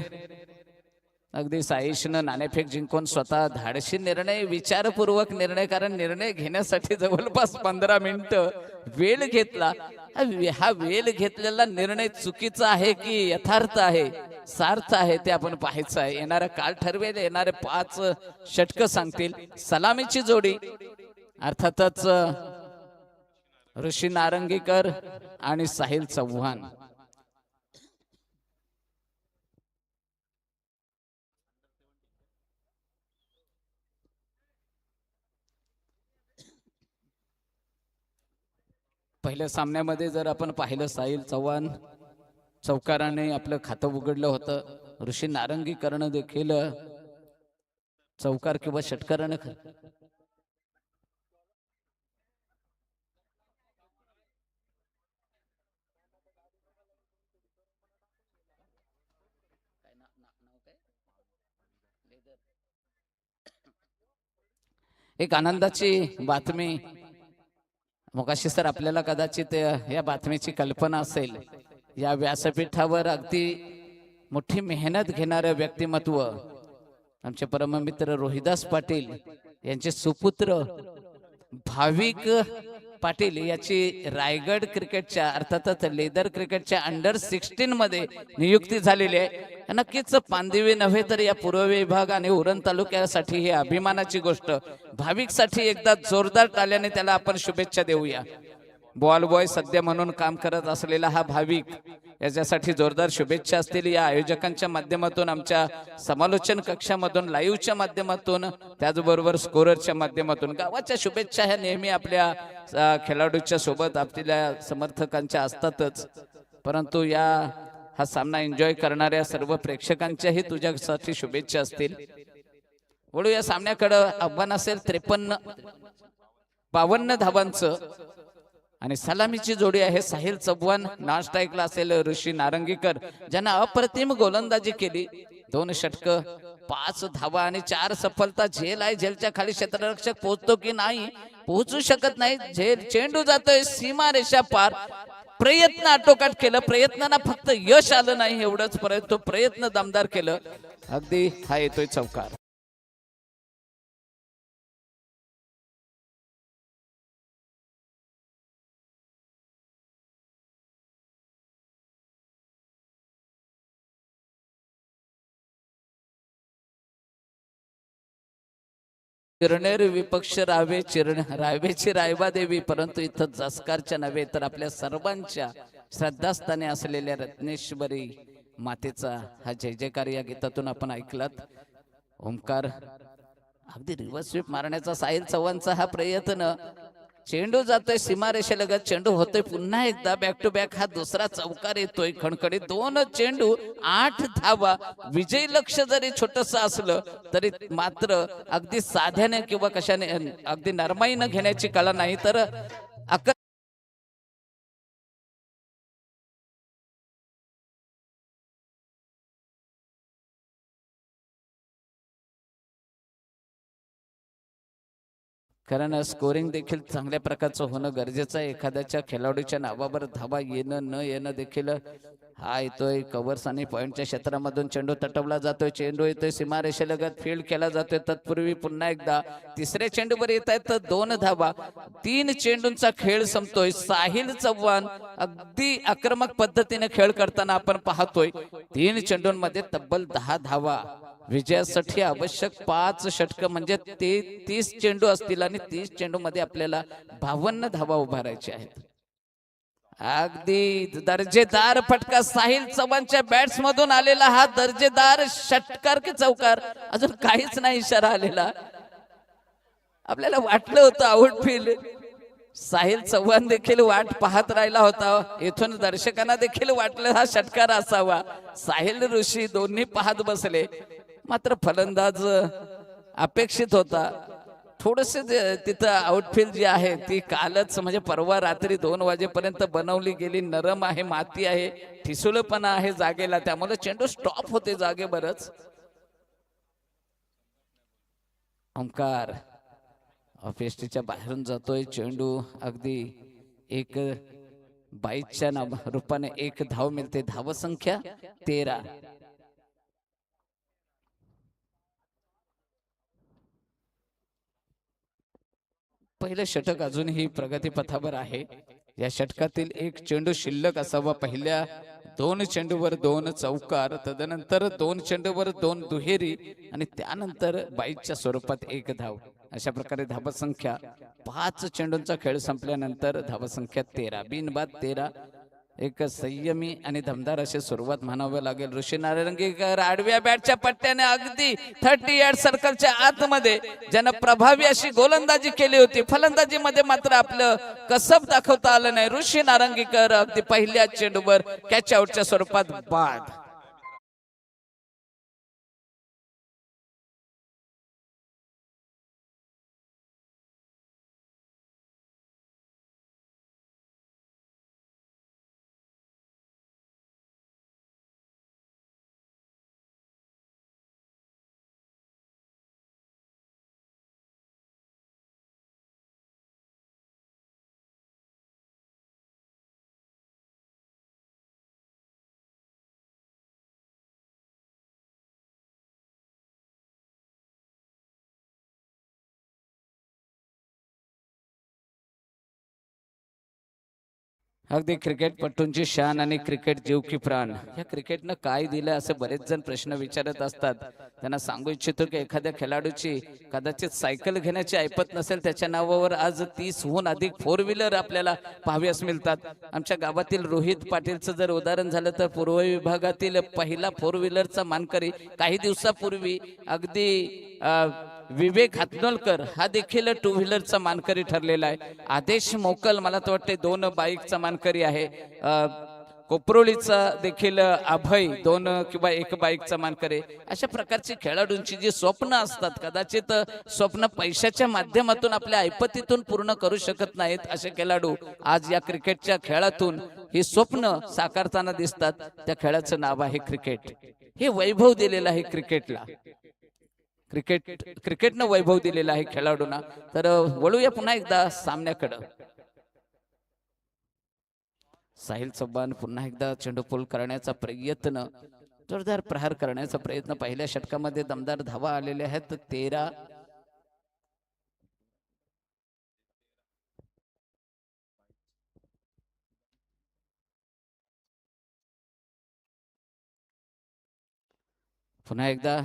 अगदी साईशनं नाणेफेक जिंकून स्वतः धाडशी निर्णय, विचारपूर्वक निर्णय, कारण निर्णय घेण्यासाठी जवळपास 15 मिनिटं वेळ घेतला. हा वेळ घेतलेला निर्णय चुकीचा आहे की यथार्थ आहे, सार्थ आहे, ते आपण पाहायचं आहे. येणारा काल ठरवेल, येणारे 5 षटकं सांगतील. सलामीची जोडी अर्थातच ऋषी नारंगीकर आणि साहिल चव्हाण. पहिल्या सामन्यामध्ये जर आपण पाहिलं, साहिल चव्हाण चौकाराने आपलं खातं उघडलं होतं. ऋषी नारंगीकरनं देखील चौकार किंवा षटकारानं एक आनंदाची बातमी. मोकाशी सर, आपल्याला कदाचित या बातमीची कल्पना असेल. या व्यासपीठावर अगदी मोठी मेहनत घेणारं व्यक्तिमत्व आमचे परममित्र रोहिदास पाटील यांचे सुपुत्र भाविक पाटील याची रायगड क्रिकेटच्या अर्थातच लेदर क्रिकेटच्या अंडर-16 मध्ये नियुक्ती झालेली आहे. नक्कीच पांदिवी नव्हे तर या पूर्व विभाग आणि उरण तालुक्यासाठी ही अभिमानाची गोष्ट. भाविकसाठी एकदा जोरदार टाळ्याने त्याला आपण शुभेच्छा देऊया. बॉल बॉय सध्या म्हणून काम करत असलेला हा भाविक, याच्यासाठी जोरदार शुभेच्छा असतील या आयोजकांच्या माध्यमातून, आमच्या समालोचन कक्षामधून, लाईव्हच्या माध्यमातून, त्याचबरोबर स्कोररच्या माध्यमातून. गावाच्या शुभेच्छा ह्या नेहमी आपल्या खेळाडूच्या सोबत आपल्या समर्थकांच्या असतातच, परंतु हा सामना एन्जॉय करणाऱ्या सर्व प्रेक्षकांच्याही तुझ्यासाठी शुभेच्छा असतील. वळू या सामन्याकडे. आव्हान असेल 52 धावांचं आणि सलामीची जोडी आहे साहिल चव्हाण. नॉन स्ट्राईकला असेल ऋषी नारंगीकर, ज्यांना अप्रतिम गोलंदाजी केली. 2 षटकं, 5 धावा आणि 4 सफलता. झेल आहे, झेलच्या खाली क्षेत्ररक्षक पोहोचतो की नाही, पोहोचू शकत नाही. झेल, चेंडू जातोय सीमारेषा पार. प्रयत्न आटोकाट केलं, प्रयत्नांना फक्त यश आलं नाही एवढंच, परंतु प्रयत्न दमदार केलं. अगदी हा येतोय चौकार. चिरनेर विपक्ष रावे, रावेची रायबा देवी, परंतु इथं जसकारच्या नव्हे तर आपल्या सर्वांच्या श्रद्धास्थानी असलेल्या रत्नेश्वरी मातेचा हा जय जयकार या गीतातून आपण ऐकलात. ओमकार अगदी रिव्हर्स स्वीप मारण्याचा साहिल चव्हाणचा हा प्रयत्न. चेंडू जातोय सीमारेषेलगत, चेंडू होतोय पुन्हा एकदा बॅक टू बॅक. हा दुसरा चौकार येतोय खणखणीत. 2 चेंडू 8 धावा. विजयी लक्ष जरी छोटस असलं तरी मात्र अगदी साध्याने किंवा कशाने, अगदी नरमाईनं घेण्याची कला नाही तर कारण स्कोरिंग देखील चांगल्या प्रकारचं होणं गरजेचं आहे. एखाद्याच्या खेळाडूच्या नावावर धावा येणं न येणं देखील. हा येतोय कव्हर्स आणि पॉइंटच्या क्षेत्रामधून चेंडू तटवला जातोय. चेंडू येतोय सीमारेषेलगत, फील्ड केला जातोय. तत्पूर्वी पुन्हा एकदा तिसऱ्या चेंडूवर येत आहेत 2 धावा. 3 चेंडूंचा खेळ संपतोय. साहिल चव्हाण अगदी आक्रमक पद्धतीने खेळ करताना आपण पाहतोय. 3 चेंडूंमध्ये तब्बल 10 धावा. विजयासाठी आवश्यक 5 षटक म्हणजे ते 30 चेंडू असतील आणि 30 चेंडू मध्ये आपल्याला 52 धावा उभारायच्या आहेत. अगदी दर्जेदार फटका साहिल चव्हाणच्या बॅट्स मधून आलेला हा दर्जेदार षटकार की चौकार, अजून काहीच नाही इशारा आलेला. आपल्याला वाटलं होतं आउटफील्ड, साहिल चव्हाण देखील वाट पाहत राहिला होता. येथून दर्शकांना देखील वाटलं हा षटकार असावा. साहिल ऋषी दोन्ही पाहत बसले, मात्र फलंदाज अपेक्षित होता. थोडस तिथं आउटफील्ड जी आहे ती कालच म्हणजे परवा रात्री 2 वाजेपर्यंत बनवली गेली. नरम आहे, माती आहे, ठिसूळपणा आहे जागेला, त्यामुळे चेंडू स्टॉप होते जागे बरच. ओंकार ऑफिसच्या बाहेरून जातोय चेंडू. अगदी एक बाईच्या रूपाने 1 धाव मिळते. धावसंख्या 13. पहिलं षटक अजूनही प्रगतीपथावर आहे. या षटकातील 1 चेंडू शिल्लक असावा. पहिल्या 2 चेंडूवर 2 चौकार, तदनंतर 2 चेंडूवर 2 दुहेरी आणि त्यानंतर 22च्या स्वरूपात 1 धाव. अशा प्रकारे धावसंख्या 5 चेंडूंचा खेळ संपल्यानंतर धावसंख्या 13. बिनबाद 13. एक संयमी आणि दमदार अशी सुरुवात म्हणावी लागेल. ऋषी नारंगीकर आडव्या बॅटच्या पट्ट्याने अगदी 30 यार्ड सर्कलच्या आतमध्ये ज्यानं प्रभावी अशी गोलंदाजी केली होती. फलंदाजीमध्ये मात्र आपलं कसब दाखवता आलं नाही. ऋषी नारंगीकर अगदी पहिल्या चेंडूवर कॅच आउटच्या स्वरूपात बाद. अगदी क्रिकेटपटूंची शान आणि क्रिकेट जीव की प्राण. या क्रिकेटनं काय दिलं असं बरेच जण प्रश्न विचारत असतात. त्यांना सांगू इच्छितो की एखाद्या खेळाडूची कदाचित सायकल घेण्याची ऐपत नसेल, त्याच्या नावावर आज 30हून अधिक 4 व्हीलर आपल्याला पाहाव्यास मिळतात. आमच्या गावातील रोहित पाटीलचं जर उदाहरण झालं तर पूर्व विभागातील पहिला 4 व्हीलरचा मानकरी काही दिवसापूर्वी अगदी विवेक हातनोलकर हा देखील 2 व्हीलरचा मानकरी ठरलेला आहे. आदेश मोकल मला तर वाटते 2 बाईकचा मानकरी आहे. कोपरोलीचा देखील अभय 2 किंवा 1 बाईकचा मानकरी. अशा प्रकारची खेळाडूंची जी स्वप्न असतात, कदाचित स्वप्न पैशाच्या माध्यमातून आपल्या ऐपतीतून पूर्ण करू शकत नाहीत, असे खेळाडू आज या क्रिकेटच्या खेळातून ही स्वप्न साकारताना दिसतात. त्या खेळाचं नाव आहे क्रिकेट. हे वैभव दिलेलं आहे क्रिकेटला. क्रिकेटनं वैभव दिलेला आहे खेळाडूंना. तर वळूया पुन्हा एकदा सामन्याकडे. साहिल चव्हाण पुन्हा एकदा चेंडू पूल करण्याचा प्रयत्न, जोरदार प्रहार करण्याचा प्रयत्न. पहिल्या षटकामध्ये दमदार धावा आलेल्या आहेत 13. पुन्हा एकदा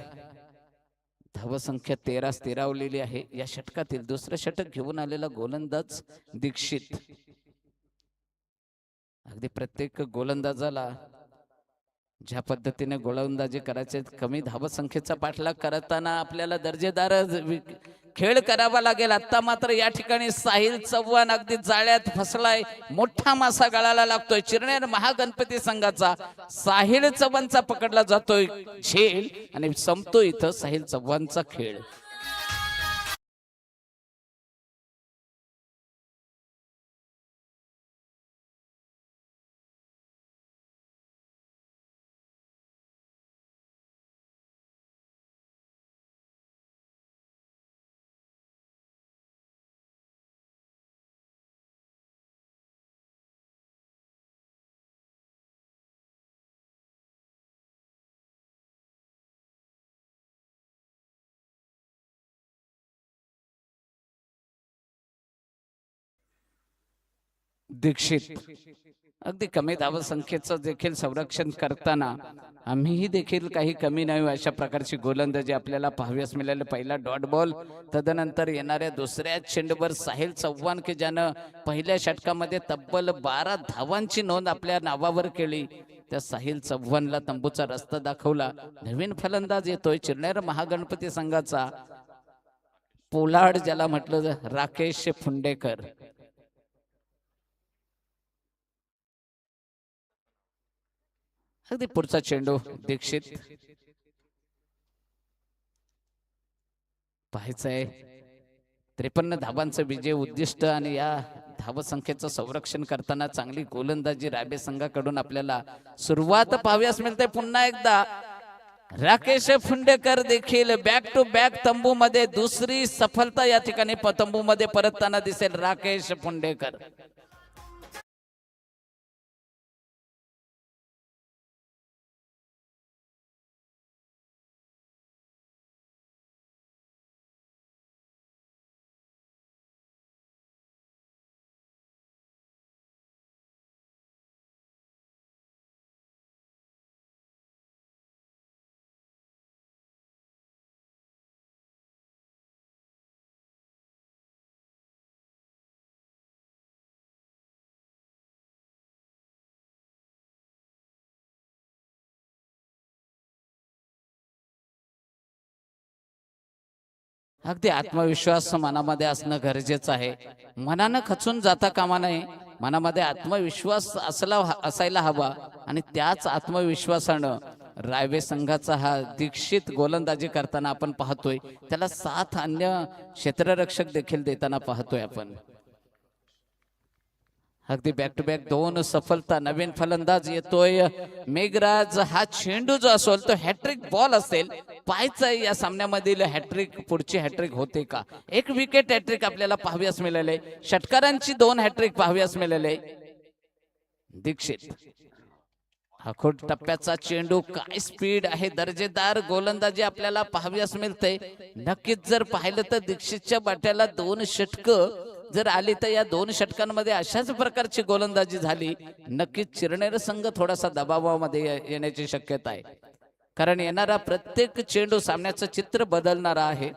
धावसंख्या 13 स्थिरावलेली आहे. या षटकातील दुसरं षटक घेऊन आलेला गोलंदाज दीक्षित. अगदी प्रत्येक गोलंदाजाला ज्या पद्धतीने गोलंदाजी करायचे, कमी धावसंख्येचा पाठलाग करताना आपल्याला दर्जेदार खेळ करावा लागेल. आता मात्र या ठिकाणी साहिल चव्हाण अगदी जाळ्यात फसलाय. मोठा मासा गळाला लागतोय. चिरनेर महागणपती संघाचा साहिल चव्हाणचा पकडला जातोय झेल आणि संपतो इथं साहिल चव्हाणचा खेळ. दीक्षित अगदी कमी धावसंख्येचं देखील संरक्षण करताना आम्हीही देखील काही कमी नाही अशा प्रकारची गोलंदाजी आपल्याला पाहाव्यास मिळाली. पहिला डॉट बॉल, तदनंतर येणाऱ्या दुसऱ्या चेंडूवर साहिल चव्हाण की ज्यानं पहिल्या षटकामध्ये तब्बल 12 धावांची नोंद आपल्या नावावर केली. त्या साहिल चव्हाणला तंबूचा रस्ता दाखवला. नवीन फलंदाज येतोय चिरनेर महागणपती संघाचा पोलाड, ज्याला म्हटलं राकेश फुंडेकर. अगदी पुढचा चेंडू दीक्षित पाहायचंय. 53 धावांचं विजय उद्दिष्ट आणि या धावसंख्येचं संरक्षण करताना चांगली गोलंदाजी राबे संघाकडून आपल्याला सुरुवात पाहाव्यास मिळते. पुन्हा एकदा राकेश फुंडेकर देखील बॅक टू बॅक तंबू मध्ये दुसरी सफलता या ठिकाणी तंबू मध्ये परतताना दिसेल राकेश फुंडेकर. अगदी आत्मविश्वास मनामध्ये असणं गरजेचं आहे. मनानं खचून जाता कामा नये. मनामध्ये आत्मविश्वास असायला हवा आणि त्याच आत्मविश्वासानं रायवे संघाचा हा दीक्षित गोलंदाजी करताना आपण पाहतोय. त्याला 7 अन्य क्षेत्ररक्षक देखील देताना पाहतोय आपण. अगदी बॅक टू बॅक 2 सफलता. नवीन फलंदाज येतोय मेघराज. हा चेंडू जो असेल तो हॅट्रिक बॉल असेल. पाहायचं या सामन्यामधील हॅट्रिक, पुढची हॅट्रिक होते का. 1 विकेट हॅट्रिक आपल्याला पाहाव्यास मिळाले. षटकारांची 2 हॅट्रिक पाहाव्यास मिळाले. दीक्षित आखोट टप्प्याचा चेंडू, काय स्पीड आहे. दर्जेदार गोलंदाजी आपल्याला पाहाव्यास मिळते. नक्कीच जर पाहिलं तर दीक्षितच्या बाट्याला 2 षटकं जर आली तर या 2 षटकांमध्ये अशाच प्रकारची गोलंदाजी झाली, नक्कीच चिरनेर संघ थोडासा दबावामध्ये येण्याची शक्यता आहे. कारण येणारा प्रत्येक चेंडू सामन्याचं चित्र बदलणारा आहे.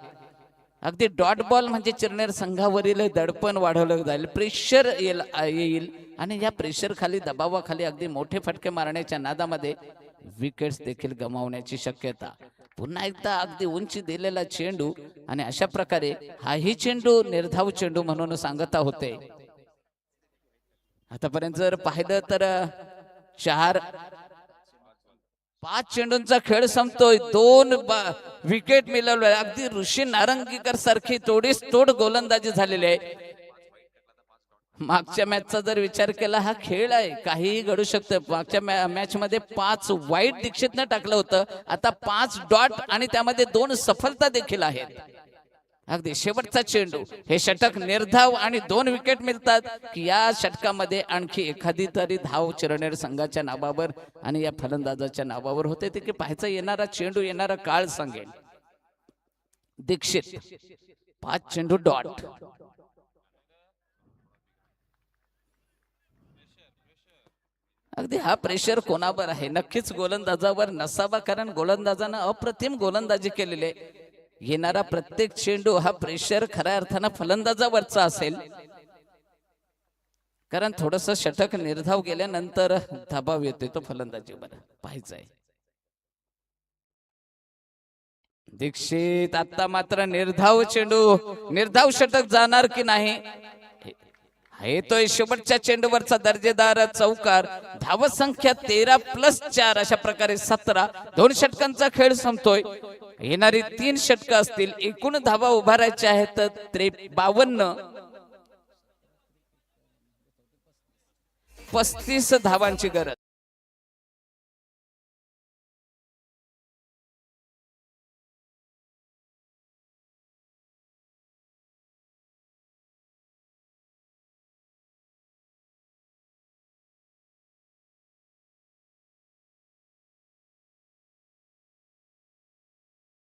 अगदी डॉट बॉल म्हणजे चिरनेर संघावरील दडपण वाढवलं जाईल, प्रेशर येईल आणि या प्रेशर खाली, दबावाखाली अगदी मोठे फटके मारण्याच्या नादामध्ये विकेट्स देखील गमावण्याची शक्यता. पुन्हा एकदा अगदी उंची दिलेला चेंडू आणि अशा प्रकारे हाही चेंडू निर्धाव चेंडू म्हणून सांगता होते. आतापर्यंत जर पाहिलं तर 5 चेंडूंचा खेळ संपतोय. 2 विकेट मिळवले. अगदी ऋषी नारंगीकर सारखी तोडीस तोड गोलंदाजी झालेली आहे. मागच्या मॅचचा जर विचार केला, हा खेळ आहे, काहीही घडू शकतं. मागच्या मॅच मध्ये 5 वाईट दीक्षितनं टाकलं होतं. आता 5 डॉट आणि त्यामध्ये 2 सफलता देखील आहेत. अगदी शेवटचा चेंडू, हे षटक निर्धाव आणि 2 विकेट मिळतात की या षटकामध्ये आणखी एखादी तरी धाव चिरनेर संघाच्या नावावर आणि या फलंदाजाच्या नावावर होते. ते की पाहायचा येणारा चेंडू, येणारा काळ सांगेल. दीक्षित 5 चेंडू डॉट. अगदी हा प्रेशर कोणावर आहे? नक्कीच गोलंदाजावर नसावा, कारण गोलंदाजानं अप्रतिम गोलंदाजी केलेली आहे. येणारा प्रत्येक चेंडू हा प्रेशर खऱ्या अर्थानं फलंदाजावरचा असेल, कारण थोडस षटक निर्धाव गेल्यानंतर दबाव येतोय तो फलंदाजीवर. पाहायचंय दीक्षित आता मात्र निर्धाव चेंडू, निर्धाव षटक जाणार की नाही. येतोय शेवटच्या चेंडूवरचा दर्जेदार चौकार. धावसंख्या 13+4, अशा प्रकारे 17. 2 षटकांचा खेळ संपतोय. येणारी 3 षटकं असतील. एकूण धावा उभारायच्या आहेत 52. 35 धावांची गरज.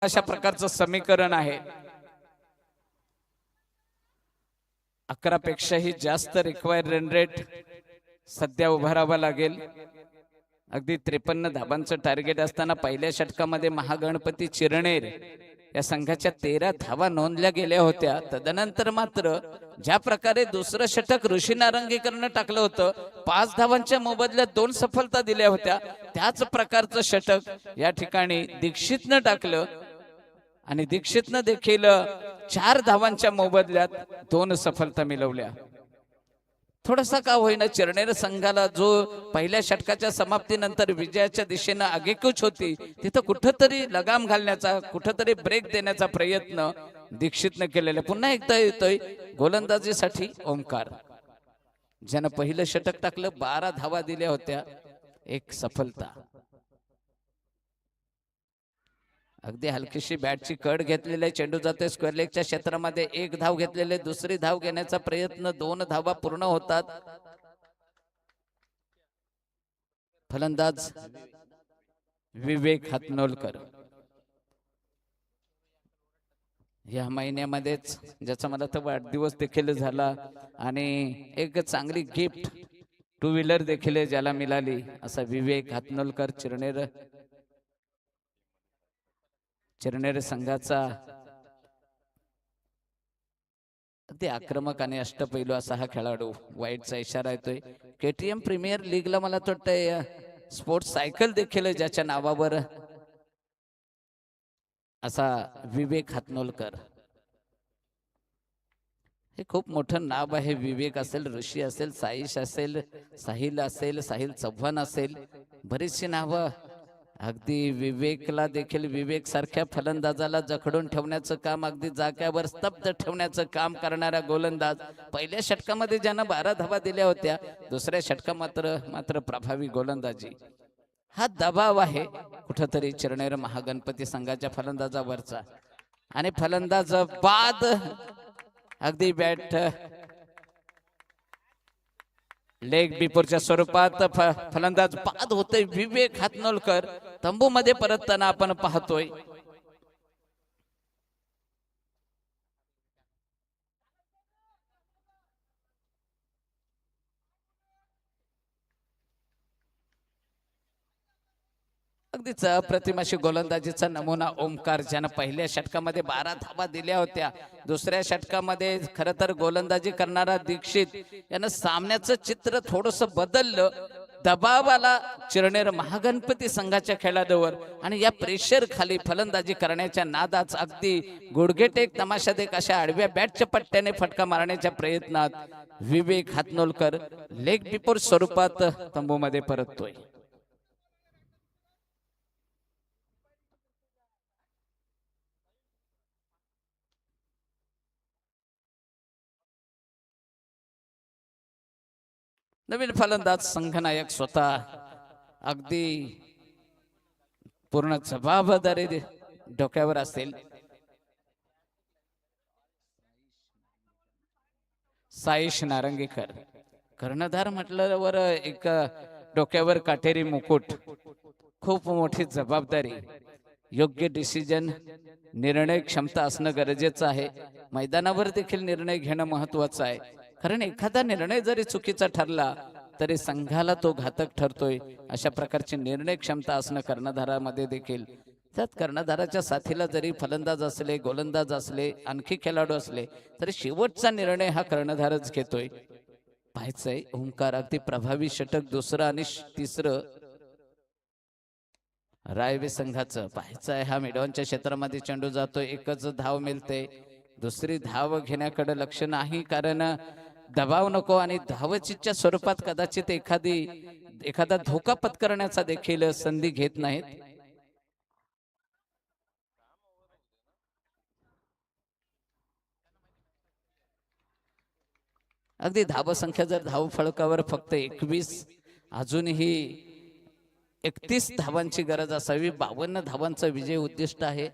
अशा प्रकारचं समीकरण आहे. 11 पेक्षाही जास्त रिक्वायर्ड रन रेट सध्या उभारावा लागेल. अगदी 53 धाबांचं टार्गेट असताना पहिल्या षटकामध्ये महागणपती चिरणेर या संघाच्या 13 धावा नोंदल्या गेल्या होत्या. तदनंतर मात्र ज्या प्रकारे दुसरं षटक ऋषी नारंगीकरनं टाकलं होतं, 5 धावांच्या मोबदल्यात 2 सफलता दिल्या होत्या, त्याच प्रकारचं षटक या ठिकाणी दीक्षितनं टाकलं आणि दीक्षितनं देखील 4 धावांच्या मोबदल्यात 2 सफलता मिळवल्या. थोडासा का होईना चिरणेर संघाला जो पहिल्या षटकाच्या समाप्तीनंतर विजयाच्या दिशेनं आगेकूच होती, तिथं कुठंतरी लगाम घालण्याचा, कुठंतरी ब्रेक देण्याचा प्रयत्न दीक्षितनं केलेला. पुन्हा एकदा येतोय गोलंदाजीसाठी ओमकार, ज्यानं पहिलं षटक टाकलं, 12 धावा दिल्या होत्या, 1 सफलता. अगदी हलकीशी बॅटची कड घेतलेले, चेंडू जातोय स्क्वेअर लेगच्या क्षेत्रामध्ये, 1 धाव घेतलेले, दुसरी धाव घेण्याचा प्रयत्न, 2 धावा पूर्ण होतात. फलंदाज विवेक हातनोलकर या महिन्यामध्येच, ज्याचा मला तर वाढदिवस देखील झाला आणि एक चांगली गिफ्ट 2 व्हीलर देखील ज्याला मिळाली, असा विवेक हातनोलकर चिरणेर संघाचा अगदी आक्रमक आणि अष्टपैलू असा हा खेळाडू. वाईटचा इशारा येतोय. केटीएम प्रीमियर लीगला मला वाटतंय स्पोर्ट्स सायकल देखील ज्याच्या नावावर, असा विवेक हातनोलकर. हे खूप मोठं नाव आहे. विवेक असेल, ऋषी असेल, साईश असेल, साहिल चव्हाण असेल, बरीचशी नावं. अगदी विवेकला देखील, विवेक सारख्या फलंदाजाला जखडून ठेवण्याचं काम, अगदी जाग्यावर स्तब्ध ठेवण्याचं काम करणारा गोलंदाज. पहिल्या षटकामध्ये ज्यानं 12 धावा दिल्या होत्या, दुसऱ्या षटका मात्र प्रभावी गोलंदाजी. हा दबाव आहे कुठंतरी चिरणेर महागणपती संघाच्या फलंदाजावरचा. आणि फलंदाज बाद, अगदी बॅट लेग बिफोरच्या स्वरूपात फलंदाज बाद होतोय. विवेक हातनोलकर तंबूमध्ये परतताना आपण पाहतोय. अगदीच अप्रतिम अशी गोलंदाजीचा नमुना ओमकार, ज्यानं पहिल्या षटकामध्ये 12 धावा दिल्या होत्या. दुसऱ्या षटकामध्ये खरं तर गोलंदाजी करणारा दीक्षित यानं सामन्याचं चित्र थोडंसं बदललं. दबाव आला चिरणेर महागणपती संघाच्या खेळाडूवर आणि या प्रेशर खाली फलंदाजी करण्याच्या नादात अगदी गुडघेटेक तमाशादेक अशा आडव्या बॅटच्या पट्ट्याने फटका मारण्याच्या प्रयत्नात विवेक हातनोलकर लेग बिफोर स्वरूपात तंबूमध्ये परततोय. नवीन फलंदाज संघनायक स्वतः अगदी पूर्ण जबाबदारी डोक्यावर असेल. साईश नारंगीकर, कर्णधार म्हटल्यावर एक डोक्यावर काटेरी मुकुट, खूप मोठी जबाबदारी, योग्य डिसिजन, निर्णय क्षमता असणं गरजेचं आहे. मैदानावर देखील निर्णय घेणं महत्वाचं आहे, कारण एखादा निर्णय जरी चुकीचा ठरला तरी संघाला तो घातक ठरतोय. अशा प्रकारची निर्णय क्षमता असणं कर्णधारामध्ये देखील. त्यात कर्णधाराच्या साथीला जरी फलंदाज असले, गोलंदाज असले, आणखी खेळाडू असले, तरी शेवटचा निर्णय हा कर्णधारच घेतोय. पाहायचंय ओंकार अगदी प्रभावी षटक दुसरं आणि तिसरं रायवे संघाचं पाहायचं आहे. हा मिडॉनच्या क्षेत्रामध्ये चेंडू जातोय, एकच धाव मिळते, दुसरी धाव घेण्याकडे लक्ष नाही, कारण दबाव नको आणि धावचीच्या स्वरूपात कदाचित एखादा धोका पत्करण्याचा देखील संधी घेत नाहीत. अगदी धावसंख्या जर धाव फलकावर फक्त 21, अजूनही 31 धावांची गरज असावी. 52 धावांचं विजय उद्दिष्ट आहे.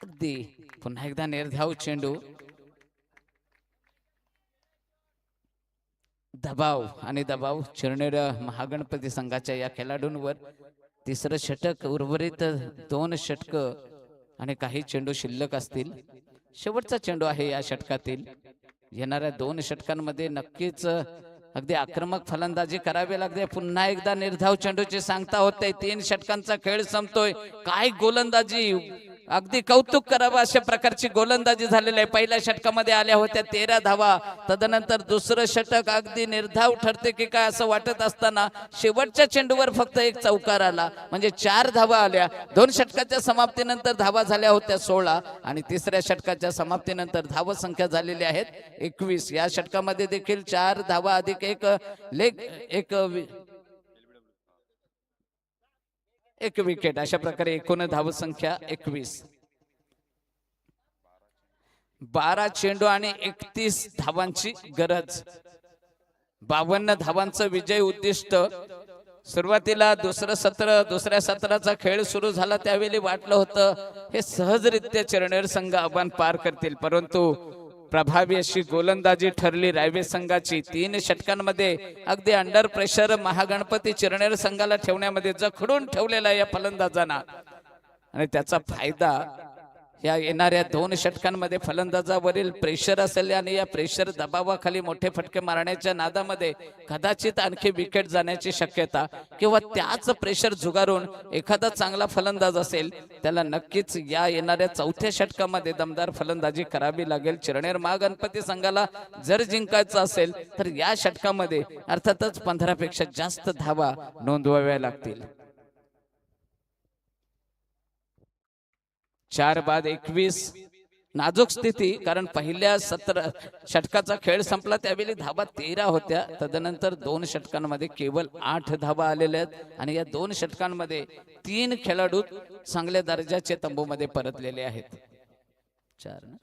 अगदी पुन्हा एकदा निर्धाव चेंडू, दबाव आणि दबाव चिरनेर महागणपती संघाच्या या खेळाडूंवर तिसरं षटक, उर्वरित 2 षटक आणि काही चेंडू शिल्लक असतील. शेवटचा चेंडू आहे या षटकातील. येणाऱ्या 2 षटकांमध्ये नक्कीच अगदी आक्रमक फलंदाजी करावी लागते. पुन्हा एकदा निर्धाव चेंडूची सांगता होते. 3 षटकांचा खेळ संपतोय. काय गोलंदाजी, अगदी कौतुक करावं अशा प्रकारची गोलंदाजी झालेली आहे. पहिल्या षटकामध्ये आल्या होत्या 13 धावा. तदनंतर दुसरं षटक अगदी निर्धाव ठरते की काय असं वाटत असताना शेवटच्या चेंडूवर फक्त 1 चौकार आला, म्हणजे 4 धावा आल्या. 2 षटकाच्या समाप्तीनंतर धावा झाल्या होत्या 16 आणि तिसऱ्या षटकाच्या समाप्तीनंतर धाव संख्या झालेली आहेत 21. या षटकामध्ये देखील 4 धावा अधिक 1 लेग, 1 विकेट, अशा प्रकारे एकूण धाव संख्या 21. 12 चेंडू आणि 31 धावांची गरज. 52 धावांचं विजय उद्दिष्ट. सुरुवातीला दुसऱ्या सत्राचा खेळ सुरू झाला त्यावेळी वाटलं होतं हे सहजरित्या चिरनेर संघ आव्हान पार करतील, परंतु प्रभावी अशी गोलंदाजी ठरली रायवे संघाची. 3 षटकांमध्ये अगदी अंडर प्रेशर महागणपती चिरनेर संघाला ठेवण्यामध्ये जखडून ठेवलेला या फलंदाजांना, आणि त्याचा फायदा या येणाऱ्या 2 षटकांमध्ये फलंदाजावरील प्रेशर असेल आणि या प्रेशर दबावाखाली मोठे फटके मारण्याच्या नादामध्ये कदाचित आणखी विकेट जाण्याची शक्यता, किंवा त्याच प्रेशर झुगारून एखादा चांगला फलंदाज असेल त्याला नक्कीच या येणाऱ्या 4थ्या षटकामध्ये दमदार फलंदाजी करावी लागेल. चिरनेर महागणपती संघाला जर जिंकायचं असेल तर या षटकामध्ये अर्थातच 15 पेक्षा जास्त धावा नोंदवाव्या लागतील. 4 बाद 21. नाजूक स्थिती, कारण पहिल्या षटकाचा खेळ संपला त्यावेळी धावा 13 होत्या. तदनंतर 2 षटकांमध्ये केवळ 8 धावा आलेल्या आहेत आणि या 2 षटकांमध्ये 3 खेळाडू चांगल्या दर्जाचे तंबूमध्ये परतलेले आहेत. 4 ना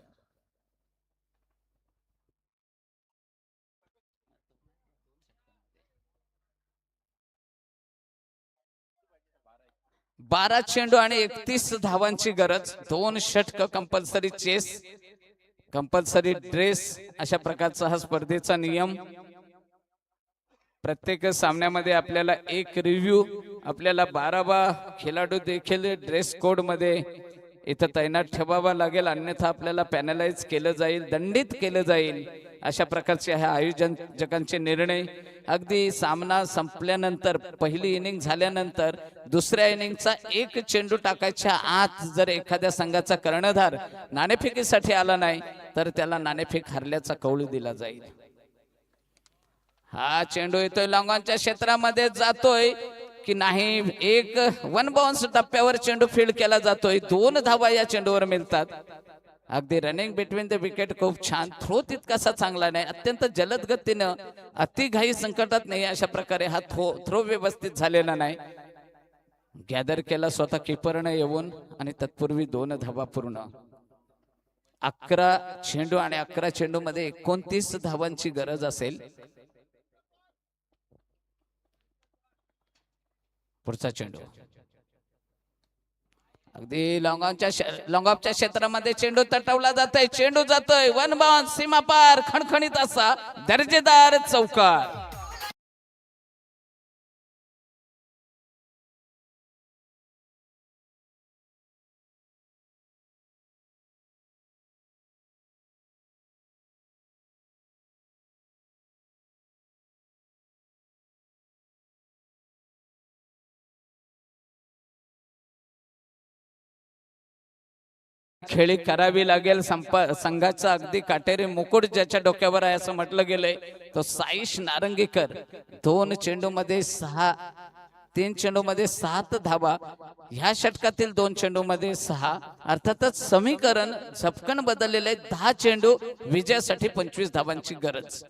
12 चेंडू आणि 31 धावांची गरज. 2 षटक, कंपल्सरी चेस, कंपल्सरी ड्रेस, अशा प्रकारचा हा स्पर्धेचा नियम. प्रत्येक सामन्यामध्ये आपल्याला एक रिव्ह्यू, आपल्याला 12वा खेळाडू देखील ड्रेस कोड मध्ये इथं तैनात ठेवावा लागेल, अन्यथा आपल्याला पॅनलाइज केलं जाईल, दंडित केलं जाईल. अशा प्रकारचे ह्या आयोजकांचे निर्णय. अगदी सामना संपल्यानंतर, पहिली इनिंग झाल्यानंतर दुसऱ्या इनिंगचा 1 चेंडू टाकायच्या आत जर एखाद्या संघाचा कर्णधार नाणेफेकीसाठी आला नाही तर त्याला नाणेफेक हरल्याचा कौल दिला जाईल. हा चेंडू येतोय लॉंगॉनच्या क्षेत्रामध्ये, जातोय की नाही. 1 वन बाउन्स टप्प्यावर चेंडू फील्ड केला जातोय. 2 धावा या चेंडूवर मिळतात. अगदी रनिंग बिटवीन द विकेट खूप छान. थ्रो तितकासा चांगला नाही, अत्यंत जलद गतीनं, अतिघाई संकटात नाही अशा प्रकारे हा थ्रो व्यवस्थित झालेला नाही. गॅदर केला स्वतः किपरने येऊन आणि तत्पूर्वी 2 धावा पूर्ण. 11 चेंडू आणि 11 चेंडू मध्ये 29 धावांची गरज असेल. पुढचा चेंडू अगदी लॉंगॉपच्या क्षेत्रामध्ये चेंडू तटवला जातोय. चेंडू जातोय वन बाउंस, सीमा पार, खणखणीत असा दर्जेदार चौकार. खेळी करावी लागेल. संघाचा अगदी काटेरी मुकुट ज्याच्या डोक्यावर आहे असं म्हटलं गेलंय तो साईश नारंगीकर. 2 चेंडू मध्ये 6, 3 चेंडू मध्ये 7 धावा. ह्या षटकातील 2 चेंडू मध्ये 6. अर्थातच समीकरण झपकन बदललेले. 10 चेंडू विजयासाठी 25 धावांची गरज.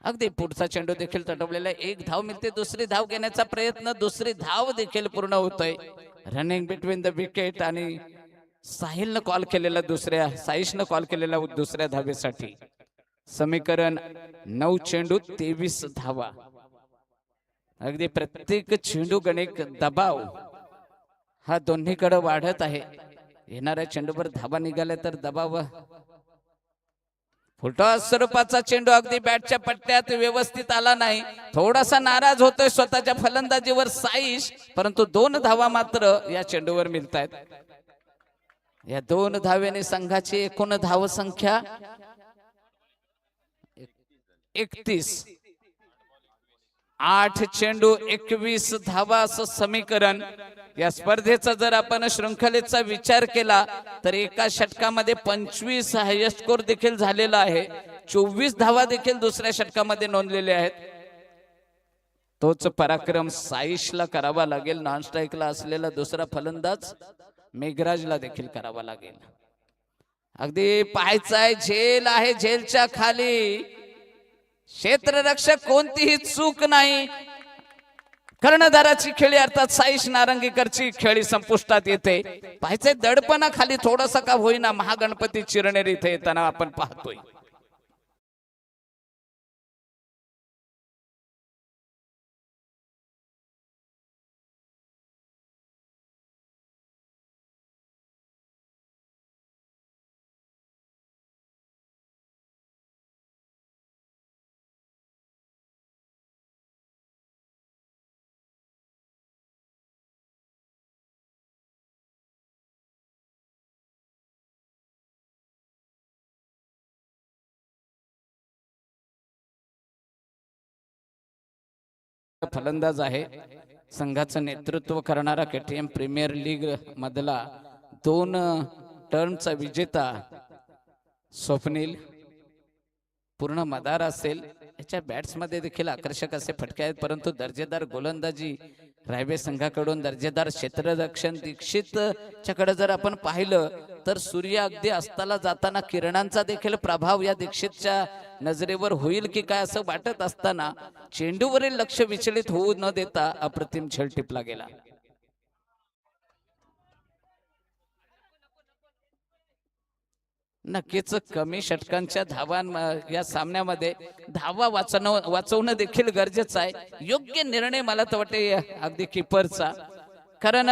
अगदी पुढचा चेंडू देखील तटवलेला आहे. 1 धाव मिळते. दुसरी धाव घेण्याचा प्रयत्न, दुसरी धाव देखील पूर्ण होतोय. रनिंग बिटवीन द विकेट आणि साहिलनं कॉल केलेला साईशनं कॉल केलेला दुसऱ्या धावेसाठी. समीकरण 9 चेंडू 23 धावा. अगदी प्रत्येक चेंडू गणिक दबाव हा दोन्हीकडे वाढत आहे. येणाऱ्या चेंडूवर धाबा निघाल्या तर दबाव. फुटॉस स्वरूपाचा चेंडू अगदी बॅटच्या पट्ट्यात व्यवस्थित आला नाही. थोडासा नाराज होतोय स्वतःच्या फलंदाजीवर साईश, परंतु 2 धावा मात्र या चेंडूवर मिळतायत. या 2 धावेने संघाची एकूण धावसंख्या 31. 8 चेंडू 21 धावा असं समीकरण. या स्पर्धेचा जर आपण शृंखलेचा विचार केला तर एका षटकामध्ये 25 हायएस्ट स्कोर देखील झालेला आहे. 24 धावा देखील दुसऱ्या षटकामध्ये नोंदलेले आहेत. तोच पराक्रम साईशला करावा लागेल. नॉन स्ट्राईकला असलेला दुसरा फलंदाज मेघराजला देखील करावा लागेल. अगदी पाहायचाय, झेल आहे, झेलच्या खाली क्षेत्ररक्षक कोणतीही चूक नाही. कर्णधाराची खेळी अर्थात साईश नारंगीकरची खेळी संपुष्टात येते. पाहायचंय दडपणा खाली थोडासा का होईना महागणपती चिरनेर इथे येताना आपण पाहतोय. फलंदाज आहे. संघाचं नेतृत्व करणारा केटीएम प्रीमियर लीग मधला 2 टर्मचा विजेता स्वप्नील. पूर्ण मदार असेल. याच्या बॅट्स मध्ये देखील आकर्षक असे फटके आहेत, परंतु दर्जेदार गोलंदाजी रायबे संघाकडून. दर्जेदार क्षेत्ररक्षण दीक्षित च्याकडे जर आपण पाहिलं तर सूर्य अगदी अस्ताला जाताना किरणांचा देखील प्रभाव या दीक्षितच्या नजरेवर होईल की काय असं वाटत असताना चेंडूवरील लक्ष विचलित होऊ न देता अप्रतिम झेल टिपला गेला. नक्कीच कमी षटकांच्या धावां या सामन्यामध्ये धावा वाचवणं देखील गरजेचं आहे. योग्य निर्णय मला तर वाटते अगदी किपरचा. कारण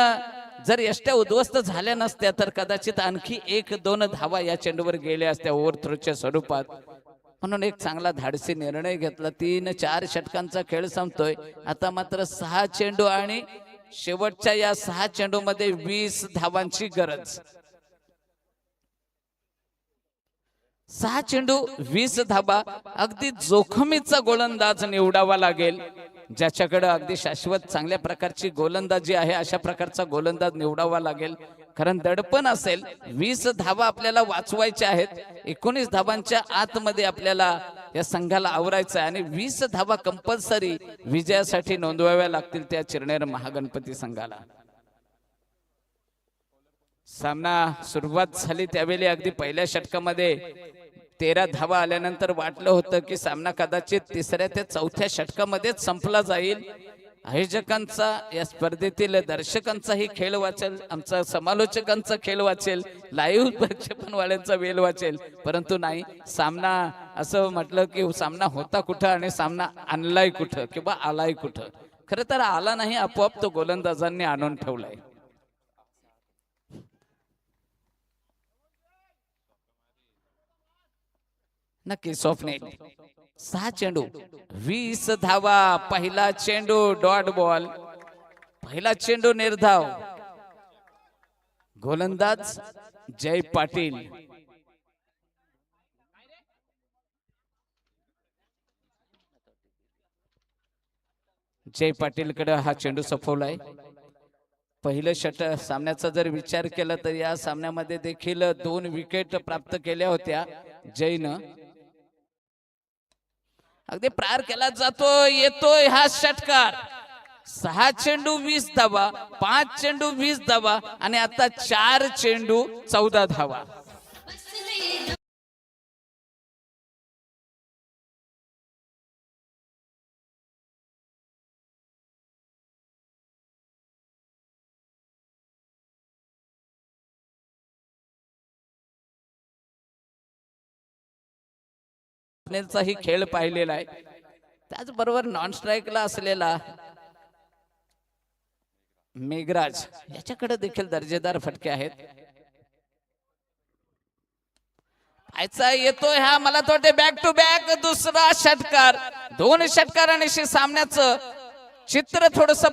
जर यष्ट्या उद्ध्वस्त झाल्या नसत्या तर कदाचित आणखी 1-2 धावा या चेंडूवर गेल्या असत्या ओव्हरथ्रोच्या स्वरूपात. म्हणून एक चांगला धाडसी निर्णय घेतला. 3-4 षटकांचा खेळ संपतोय. आता मात्र 6 चेंडू आणि शेवटच्या या 6 चेंडू मध्ये 20 धावांची गरज. 6 चेंडू 20 धाबा. अगदी जोखमीचा गोलंदाज निवडावा लागेल. ज्याच्याकडे अगदी शाश्वत चांगल्या प्रकारची गोलंदाजी आहे अशा प्रकारचा गोलंदाज निवडावा लागेल. कारण दडपण असेल. 20 धावा आपल्याला वाचवायच्या आहेत. 19 धावांच्या आतमध्ये आपल्याला या संघाला आवरायचं आहे आणि 20 धावा कंपल्सरी विजयासाठी नोंदवाव्या लागतील त्या चिरनेर महागणपती संघाला. सामना सुरुवात झाली त्यावेळी अगदी पहिल्या षटकामध्ये 13 धावा आल्यानंतर वाटलं होतं की सामना कदाचित 3ऱ्या ते 4थ्या षटकामध्येच संपला जाईल. आयोजकांचा या स्पर्धेतील दर्शकांचाही खेळ वाचेल, आमचा समालोचकांचा खेळ वाचेल, लाईव्ह प्रक्षेपणवाल्यांचा वेळ वाचेल. परंतु नाही, सामना असं म्हटलं की सामना होता कुठं आणि सामना आणलाय कुठं किंवा आलाय कुठं. खरं तर आला नाही, आपोआप तो गोलंदाजांनी आणून ठेवलाय. नक्की स्वप्नील. 6 चेंडू 20 धावा. पहिला चेंडू डॉट बॉल. पहिला चेंडू निर्धाव. गोलंदाज जय पाटील. जय पाटील कडे हा चेंडू सफवलाय. पहिलं षटक सामन्याचा जर विचार केला तर या सामन्यामध्ये देखील 2 विकेट प्राप्त केल्या होत्या जयनं. अगदी प्रार केला जातोय, येतोय हा षटकार. 6 चेंडू 20 धावा, 5 चेंडू 20 धावा आणि आता 4 चेंडू 14 धावा. ही खेळ पाहिलेला आहे. त्याचबरोबर नॉन स्ट्राईकला असलेला मेघराज याच्याकडे देखील दर्जेदार फटके आहेत. पाहायचा येतोय हा, मला तर वाटते बॅक टू बॅक दुसरा षटकार. 2 षटकारांनी सामन्याचं चित्र थोडस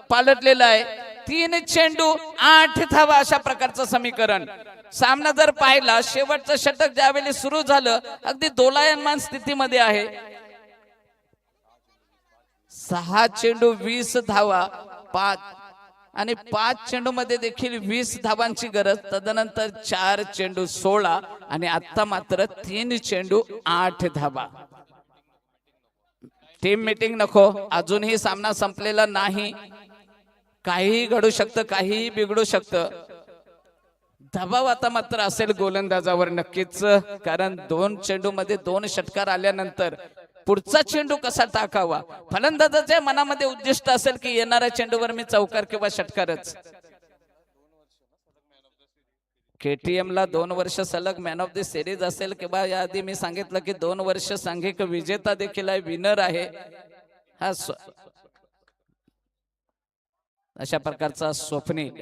पालटलेलं आहे. 3 चेंडू 8 धावा अशा प्रकारचं समीकरण. सामना जर पाहिला, शेवटचं षटक ज्यावेळी सुरू झालं अगदी दोलायमान स्थितीमध्ये आहे. 6 चेंडू 20 धावा, 5 चेंडू मध्ये देखील 20 धावांची गरज. तदनंतर 4 चेंडू 16 आणि आता मात्र 3 चेंडू 8 धावा. टीम मीटिंग नको, अजूनही सामना संपलेला नाही. काहीही घडू शकतं, काहीही बिघडू शकतं. दबाव आता मात्र असेल गोलंदाजावर नक्कीच, कारण 2 चेंडू मध्ये 2 षटकार आल्यानंतर पुढचा चेंडू कसा टाकावा. फलंदाजाच्या मनामध्ये उद्दिष्ट असेल की येणाऱ्या चेंडूवर मी चौकार किंवा षटकारच. KTM ला 2 वर्ष सलग मॅन ऑफ द सिरीज असेल किंवा याआधी मी सांगितलं की 2 वर्ष सांघिक विजेता देखील आहे, विनर आहे. हा अशा प्रकारचा स्वप्नील.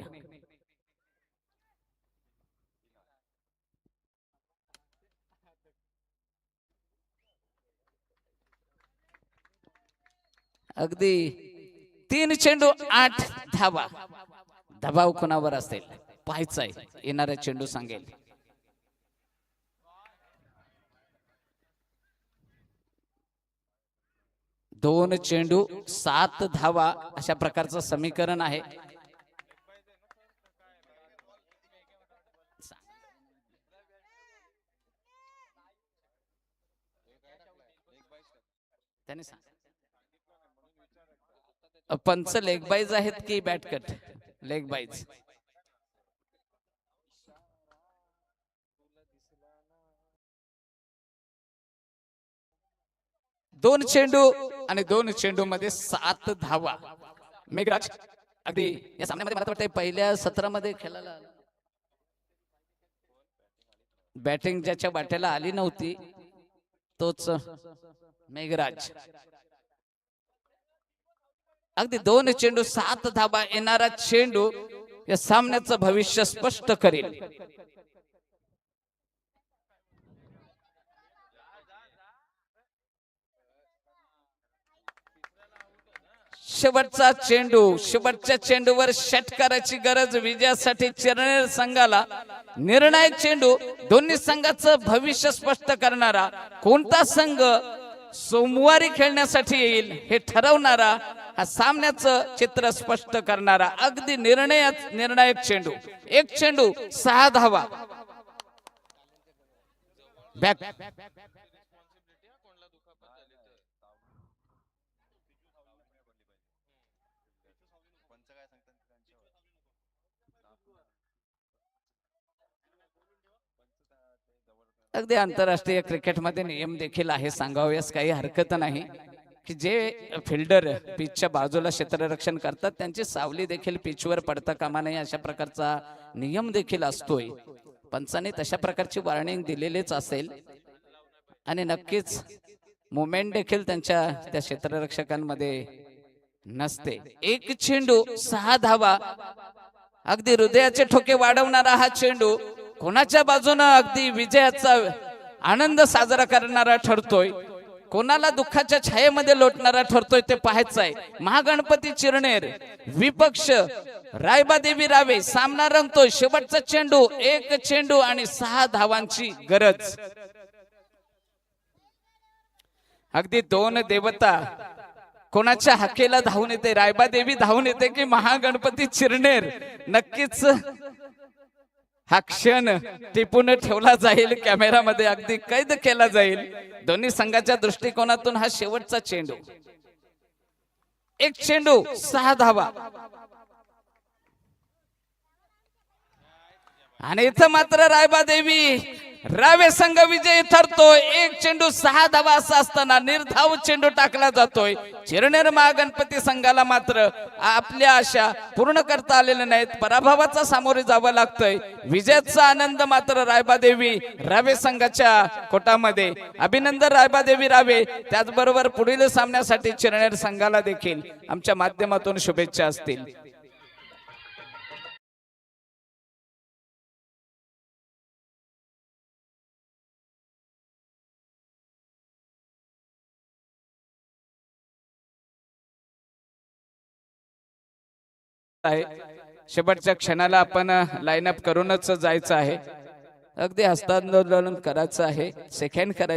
अगदी 3 चेंडू 8 धावा. दबाव कोणावर असेल पाहायचाय, येणारा चेंडू सांगेल. दोन चेंडू 7 धावा अशा प्रकारचं समीकरण आहे. त्याने पंच लेग बाईज आहेत की बॅट कट? लेग बाईज. दोन चेंडू आणि 2 चेंडू मध्ये 7 धावा. मेघराज अगदी या सामन्यामध्ये मला वाटतं पहिल्या सत्रामध्ये खेळायला बॅटिंग ज्याच्या वाट्याला आली नव्हती तोच मेघराज. अगदी 2 चेंडू 7 धावा. येणारा चेंडू या सामन्याचं भविष्य स्पष्ट करेल. शेवटचा चेंडू, शेवटच्या चेंडूवर षटकाराची गरज विजयासाठी चिरनेर संघाला. निर्णायक चेंडू, दोन्ही संघाचं भविष्य स्पष्ट करणारा. कोणता संघ सोमवारी खेळण्यासाठी येईल हे ठरवणारा, हा सामन्याचं चित्र स्पष्ट करणारा अगदी निर्णायक चेंडू. 1 चेंडू 6 धावा. बॅक अगदी आंतरराष्ट्रीय क्रिकेटमध्ये नियम देखील आहे, सांगावयास काही हरकत नाही की जे फिल्डर पिचच्या बाजूला क्षेत्ररक्षण करतात त्यांची सावली देखील पिचवर पडता कामा नये अशा प्रकारचा नियम देखील असतोय. पंचांनी तशा प्रकारची वॉर्निंग दिलेलीच असेल आणि नक्कीच मुवमेंट देखील त्यांच्या त्या क्षेत्ररक्षकांमध्ये नसते. 1 चेंडू 6 धावा. अगदी हृदयाचे ठोके वाढवणारा हा चेंडू कोणाच्या बाजूने अगदी विजयाचा आनंद साजरा करणारा ठरतोय, कोणाला दुःखाच्या छायेमध्ये लोटणारा ठरतोय ते पाहायचं आहे. महागणपती चिरनेर विपक्ष रायबादेवी रावे. सामना रंगतोय. शेवटचा चेंडू, 1 चेंडू आणि 6 धावांची गरज. अगदी 2 देवता कोणाच्या हाकेला धावून येते? रायबादेवी धावून येते की महागणपती चिरनेर? नक्कीच हा क्षण टिपून ठेवला जाईल, कॅमेरामध्ये अगदी कैद केला जाईल. दोन्ही संघाच्या दृष्टिकोनातून हा शेवटचा चेंडू. 1 चेंडू 6 धावा. आणि इथं मात्र रायबादेवी रावे संघ विजयी ठरतोय. 1 चेंडू 6 धावा असं असताना निर्धाव चेंडू टाकला जातोय. चिरनेर महागणपती संघाला मात्र आपल्या आशा पूर्ण करता आलेल्या नाहीत. पराभवाचा सामोरे जावं लागतंय. विजयाचा आनंद मात्र रायबादेवी रावे संघाच्या कोटामध्ये. अभिनंदन रायबादेवी रावे. त्याचबरोबर पुढील सामन्यासाठी चिरनेर संघाला देखील आमच्या माध्यमातून शुभेच्छा असतील. आहे. शेवटच्या क्षणाला आपण लाईन अप करूनच जायचं आहे. अगदी हस्तांदोलन करायचं आहे, सेकंड करायचं